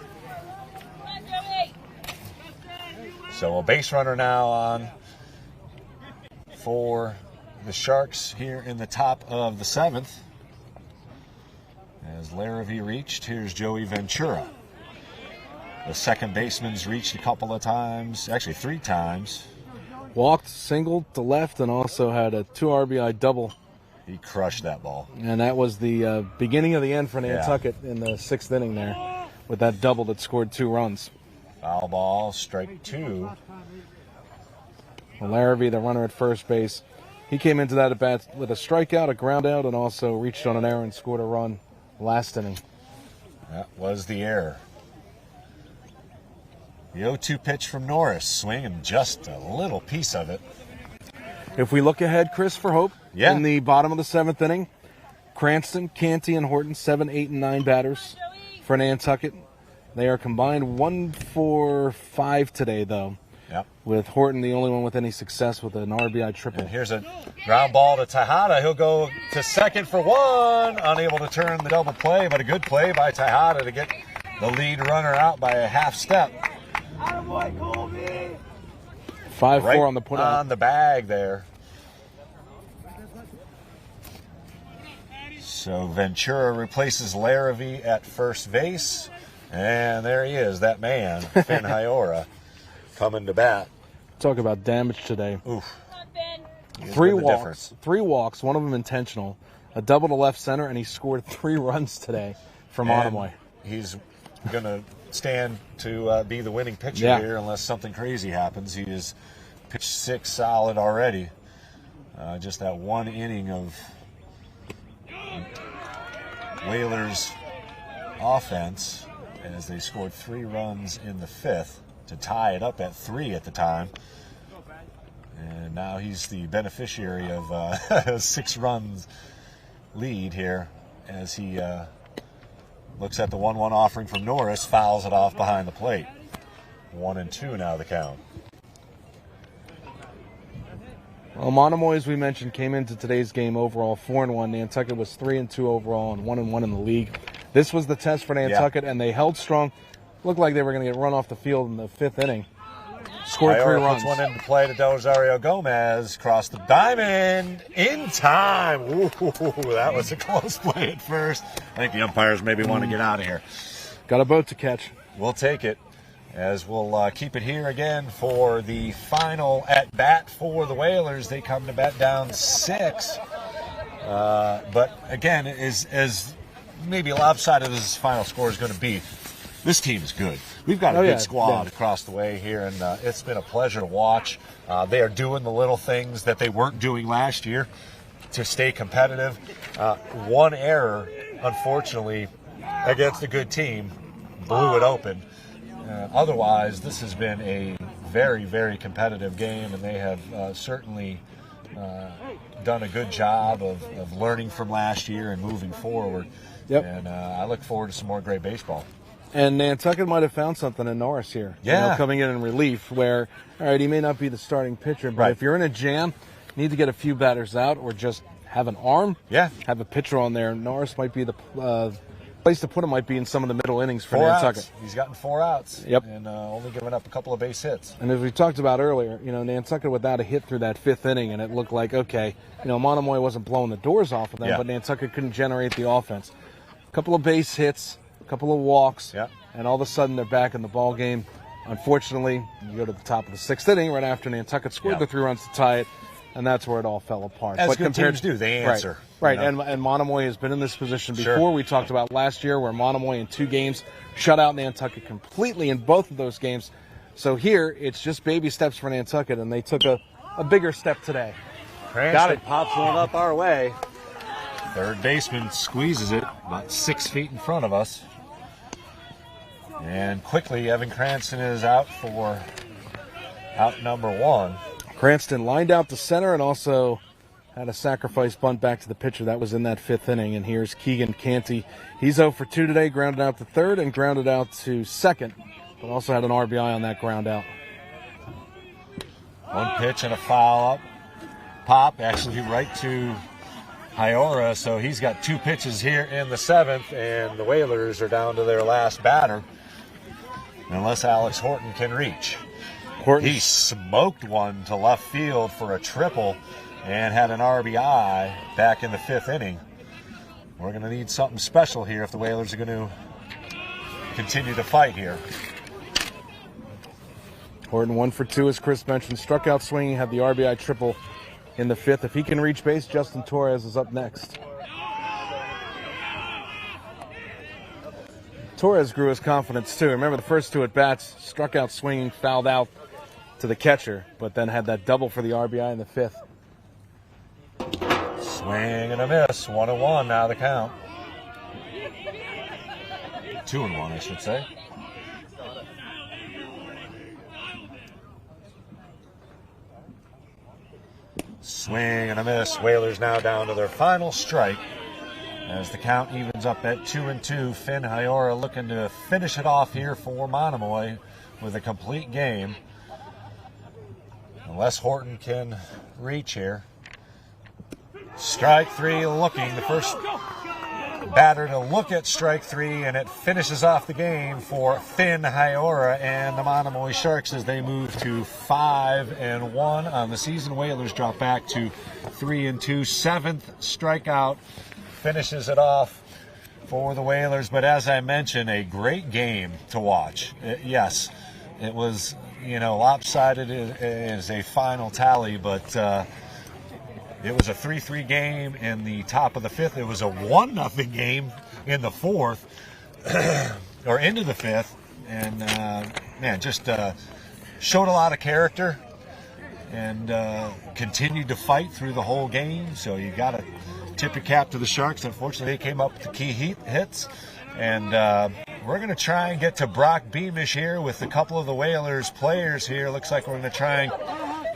So a base runner now on for the Sharks here in the top of the 7th. As Larrabee reached, here's Joey Ventura. The second baseman's reached a couple of times, actually 3 times. Walked, singled to left, and also had a 2 RBI double. He crushed that ball. And that was the beginning of the end for Nantucket in the 6th inning there with that double that scored 2 runs. Foul ball, strike 2. Larrabee, the runner at first base, he came into that at bat with a strikeout, a ground out, and also reached on an error and scored a run last inning. That was the error. The 0-2 pitch from Norris, swinging just a little piece of it. If we look ahead, Chris, for hope, in the bottom of the 7th inning, Cranston, Canty, and Horton, 7, 8, and 9 batters for Nantucket. They are combined 1 for 5 today, though. Yep. With Horton the only one with any success with an RBI triple. And here's a ground ball to Tejada. He'll go to second for 1. Unable to turn the double play, but a good play by Tejada to get the lead runner out by a half step. 5-4 on the put out. On the bag there. So Ventura replaces Larrabee at first base. And there he is, that man, Finn Hyora, coming to bat. Talk about damage today. Oof. 3 walks, one of them intentional, a double to left center, and he scored 3 runs today for Monomoy. He's going to stand to be the winning pitcher here unless something crazy happens. He has pitched 6 solid already. Just that 1 inning of Whalers offense as they scored 3 runs in the 5th to tie it up at 3 at the time. And now he's the beneficiary of a 6 runs lead here as he looks at the 1-1 offering from Norris, fouls it off behind the plate. 1-2 now the count. Well, Monomoy, as we mentioned, came into today's game overall 4-1. Nantucket was 3-2 overall and 1-1 in the league. This was the test for Nantucket, and they held strong. Looked like they were going to get run off the field in the 5th inning. Scored 3 runs. Puts one into play to Del Rosario Gomez. Crossed the diamond in time. Ooh, that was a close play at first. I think the umpires maybe want to get out of here. got a boat to catch. We'll take it, as we'll keep it here again for the final at-bat for the Whalers. They come to bat down 6. But again, as maybe lopsided as this final score is going to be, this team is good. We've got a good squad across the way here, and it's been a pleasure to watch. They are doing the little things that they weren't doing last year to stay competitive. One error, unfortunately, against a good team, blew it open. Otherwise, this has been a very, very competitive game, and they have certainly done a good job of learning from last year and moving forward. Yep. And I look forward to some more great baseball. And Nantucket might have found something in Norris here. Yeah. You know, coming in relief where, all right, he may not be the starting pitcher, but if you're in a jam, you need to get a few batters out or just have an arm. Yeah. Have a pitcher on there. Norris might be the place to put him, might be in some of the middle innings for 4 Nantucket. outs. He's gotten 4 outs. Yep. And only given up a couple of base hits. And as we talked about earlier, you know, Nantucket without a hit through that 5th inning, and it looked like, okay, you know, Monomoy wasn't blowing the doors off of them, but Nantucket couldn't generate the offense. A couple of base hits, a couple of walks, and all of a sudden they're back in the ball game. Unfortunately, you go to the top of the 6th inning right after Nantucket scored the 3 runs to tie it, and that's where it all fell apart. As but good teams do, they answer. Right, you know? and Monomoy has been in this position before. We talked about last year where Monomoy in 2 games shut out Nantucket completely in both of those games. So here, it's just baby steps for Nantucket, and they took a bigger step today. Got it. Pops one up our way. Third baseman squeezes it about 6 feet in front of us. And quickly, Evan Cranston is out for out number 1. Cranston lined out to center and also had a sacrifice bunt back to the pitcher. That was in that 5th inning. And here's Keegan Canty. He's 0 for 2 today, grounded out to third and grounded out to second, but also had an RBI on that ground out. 1 pitch and a foul up. Pop actually right to Hiora, so he's got 2 pitches here in the 7th, and the Whalers are down to their last batter, unless Alex Horton can reach. He smoked one to left field for a triple and had an RBI back in the 5th inning. We're going to need something special here if the Whalers are going to continue to fight here. Horton 1 for 2, as Chris mentioned. Struck out swinging, had the RBI triple in the 5th. If he can reach base, Justin Torres is up next. Torres grew his confidence too. Remember the first 2 at-bats, struck out swinging, fouled out to the catcher, but then had that double for the RBI in the 5th. Swing and a miss. 1-1 now the count. 2-1, I should say. Swing and a miss. Whalers now down to their final strike as the count evens up at 2-2. Finn Hiora looking to finish it off here for Monomoy with a complete game. Unless Horton can reach here. Strike 3 looking. The first batter to look at strike 3, and it finishes off the game for Finn Hiora and the Monomoy Sharks as they move to 5-1 on the season. Whalers drop back to 3-2. 7th strikeout finishes it off for the Whalers. But as I mentioned, a great game to watch. Yes, it was, you know, lopsided as a final tally, but it was a 3-3 game in the top of the 5th. It was a 1-0 game in the 4th, or into the 5th. And, man, just showed a lot of character and continued to fight through the whole game. So you got to tip your cap to the Sharks. Unfortunately, they came up with the key hits. And we're going to try and get to Brock Beamish here with a couple of the Whalers players here. Looks like we're going to try and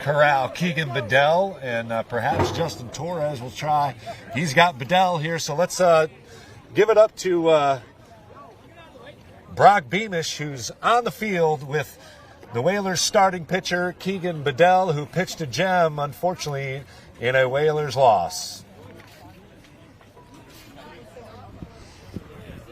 corral Keegan Bedell, and perhaps Justin Torres will try. He's got Bedell here, so let's give it up to Brock Beamish, who's on the field with the Whalers starting pitcher Keegan Bedell, who pitched a gem, unfortunately, in a Whalers loss.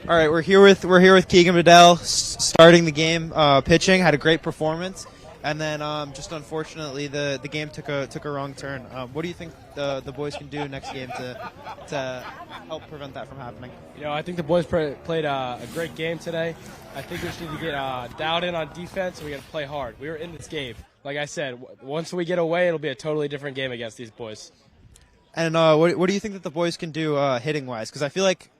All right, we're here with Keegan Bedell, starting the game, pitching. Had a great performance. And then just unfortunately, the game took a wrong turn. What do you think the boys can do next game to help prevent that from happening? I think the boys played a great game today. I think we just need to get dialed in on defense, and we got to play hard. We were in this game. Like I said, once we get away, it'll be a totally different game against these boys. And what do you think that the boys can do hitting-wise? Because I feel like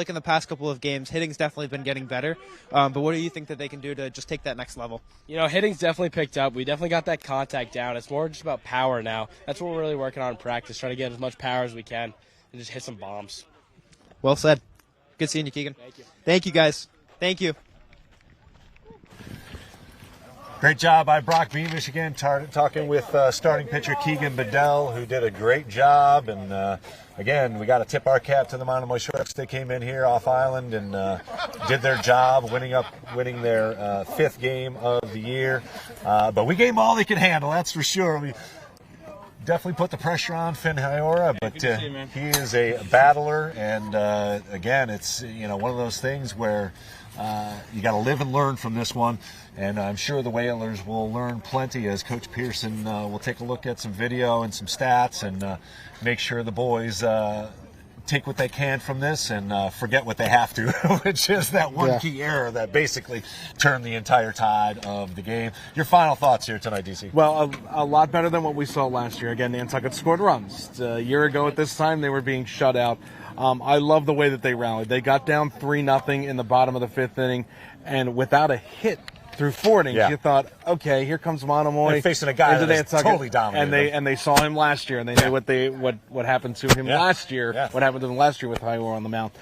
in the past couple of games, hitting's definitely been getting better. But what do you think that they can do to just take that next level? Hitting's definitely picked up. We definitely got that contact down. It's more just about power now. That's what we're really working on in practice, trying to get as much power as we can and just hit some bombs. Well said. Good seeing you, Keegan. Thank you. Thank you, guys. Thank you. Great job by Brock Beamish again, talking with starting pitcher Keegan Bedell, who did a great job. And again, we got to tip our cap to the Monomoy Sharks. They came in here off island and did their job, winning their fifth game of the year. But we gave them all they could handle, that's for sure. We definitely put the pressure on Finn Hyora, but he is a battler. And again, it's one of those things where you got to live and learn from this one. And I'm sure the Whalers will learn plenty as Coach Pearson will take a look at some video and some stats and make sure the boys take what they can from this and forget what they have to, which is that one key error that basically turned the entire tide of the game. Your final thoughts here tonight, DC? Well, a lot better than what we saw last year. Again, Nantucket scored runs. A year ago at this time, they were being shut out. I love the way that they rallied. They got down 3-0 in the bottom of the fifth inning, and without a hit through 4 innings, you thought, okay, here comes Monomoy. They're facing a guy that's totally dominated. And they saw him last year, and they knew what happened to him last year. Yeah. What happened to him last year with Hyora on the mound.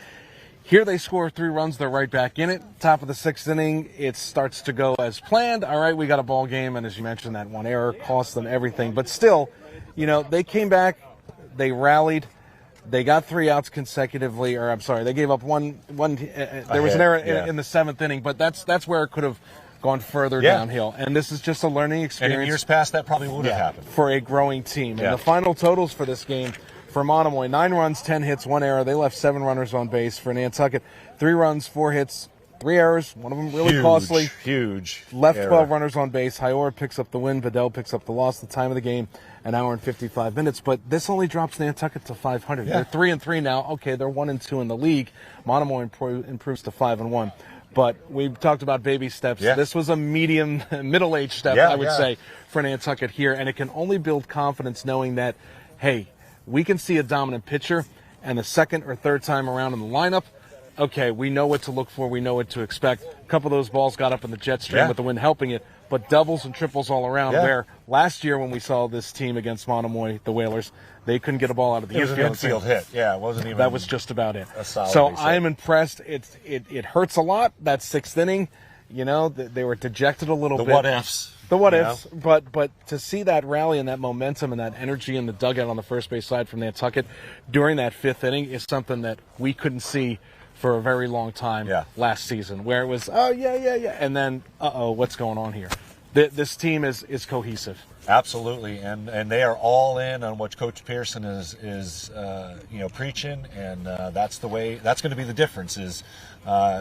Here they score 3 runs. They're right back in it. Top of the 6th inning, it starts to go as planned. All right, we got a ball game, and as you mentioned, that one error cost them everything. But still, they came back. They rallied. They got 3 outs consecutively, or I'm sorry, they gave up one. There was an error in the 7th inning, but that's where it could have gone further downhill. And this is just a learning experience. And in years past, that probably would have happened. For a growing team. And the final totals for this game for Monomoy, 9 runs, 10 hits, 1 error. They left 7 runners on base. For Nantucket, 3 runs, 4 hits, 3 errors, one of them really costly. Huge. Left 12 runners on base. Hyora picks up the win. Bedell picks up the loss. The time of the game, 1 hour and 55 minutes. But this only drops Nantucket to 500. They're 3-3 now. Okay, they're 1-2 in the league. Monomoy improves to 5-1. But we've talked about baby steps. This was a middle-aged step, I would say, for Nantucket here. And it can only build confidence knowing that, hey, we can see a dominant pitcher, and the second or third time around in the lineup, okay, we know what to look for. We know what to expect. A couple of those balls got up in the jet stream with the wind helping it, but doubles and triples all around, where last year when we saw this team against Monomoy, the Whalers, they couldn't get a ball out of the infield. It was an infield hit. Yeah, it wasn't even. That was just about it. So I am impressed. It hurts a lot, that 6th inning. They were dejected a little bit. The what ifs. The what ifs. But to see that rally and that momentum and that energy in the dugout on the first base side from Nantucket during that 5th inning is something that we couldn't see for a very long time last season, where it was, and then, what's going on here? This team is cohesive. Absolutely, and they are all in on what Coach Pearson is preaching, and that's the way. That's going to be the difference. Is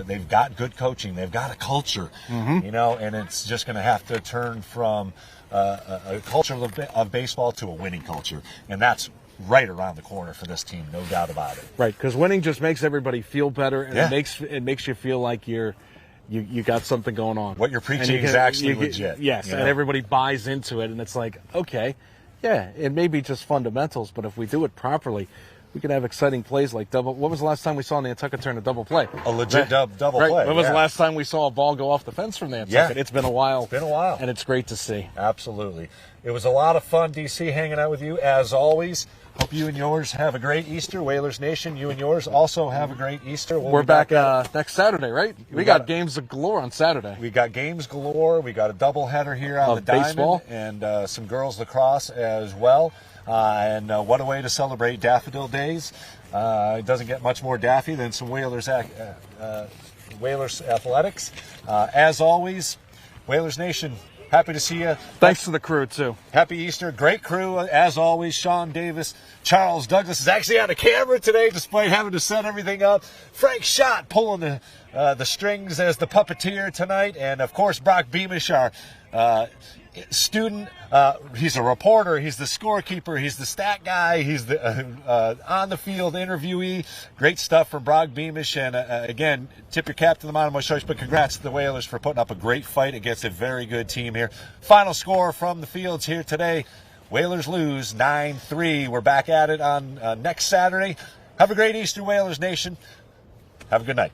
they've got good coaching, they've got a culture, and it's just going to have to turn from a culture of baseball to a winning culture, and that's right around the corner for this team, no doubt about it. Right, because winning just makes everybody feel better, and it makes you feel like you got something going on. What you're preaching is actually legit. Yes, and everybody buys into it, and it's like, okay, it may be just fundamentals, but if we do it properly, we could have exciting plays like double. What was the last time we saw Nantucket turn a double play? A legit double play. When was the last time we saw a ball go off the fence from Nantucket? It's been a while. It's been a while. And it's great to see. Absolutely. It was a lot of fun, DC, hanging out with you, as always. Hope you and yours have a great Easter. Whalers Nation, you and yours also have a great Easter. We're back next Saturday, right? We got games galore on Saturday. We got games galore. We got a doubleheader here on the baseball. Diamond, and some girls lacrosse as well. And what a way to celebrate Daffodil Days. It doesn't get much more daffy than some Whalers athletics. As always, Whalers Nation, happy to see you. Thanks to the crew, too. Happy Easter. Great crew, as always. Sean Davis, Charles Douglas is actually on the camera today, despite having to set everything up. Frank Schott pulling the strings as the puppeteer tonight. And, of course, Brock Beamish, our student. He's a reporter. He's the scorekeeper. He's the stat guy. He's the on-the-field interviewee. Great stuff from Brock Beamish. And again, tip your cap to the Monomoy Sharks, but congrats to the Whalers for putting up a great fight against a very good team here. Final score from the fields here today. Whalers lose 9-3. We're back at it on next Saturday. Have a great Easter, Whalers Nation. Have a good night.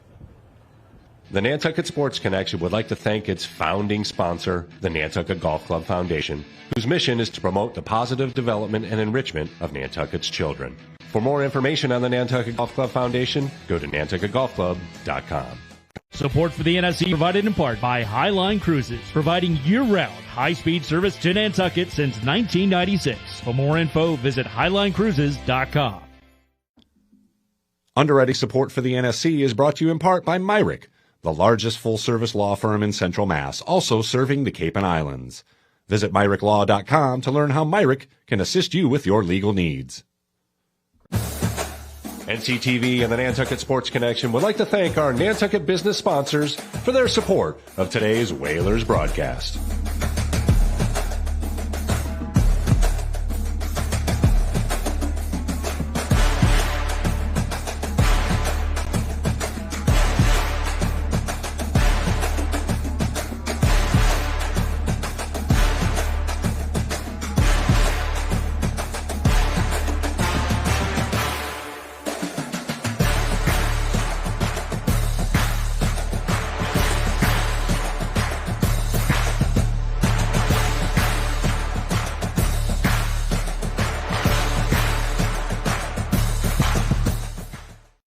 The Nantucket Sports Connection would like to thank its founding sponsor, the Nantucket Golf Club Foundation, whose mission is to promote the positive development and enrichment of Nantucket's children. For more information on the Nantucket Golf Club Foundation, go to nantucketgolfclub.com. Support for the NSC provided in part by Highline Cruises, providing year-round high-speed service to Nantucket since 1996. For more info, visit highlinecruises.com. Underwriting support for the NSC is brought to you in part by Myrick, the largest full-service law firm in Central Mass, also serving the Cape and Islands. Visit MyrickLaw.com to learn how Myrick can assist you with your legal needs. NCTV and the Nantucket Sports Connection would like to thank our Nantucket business sponsors for their support of today's Whalers broadcast.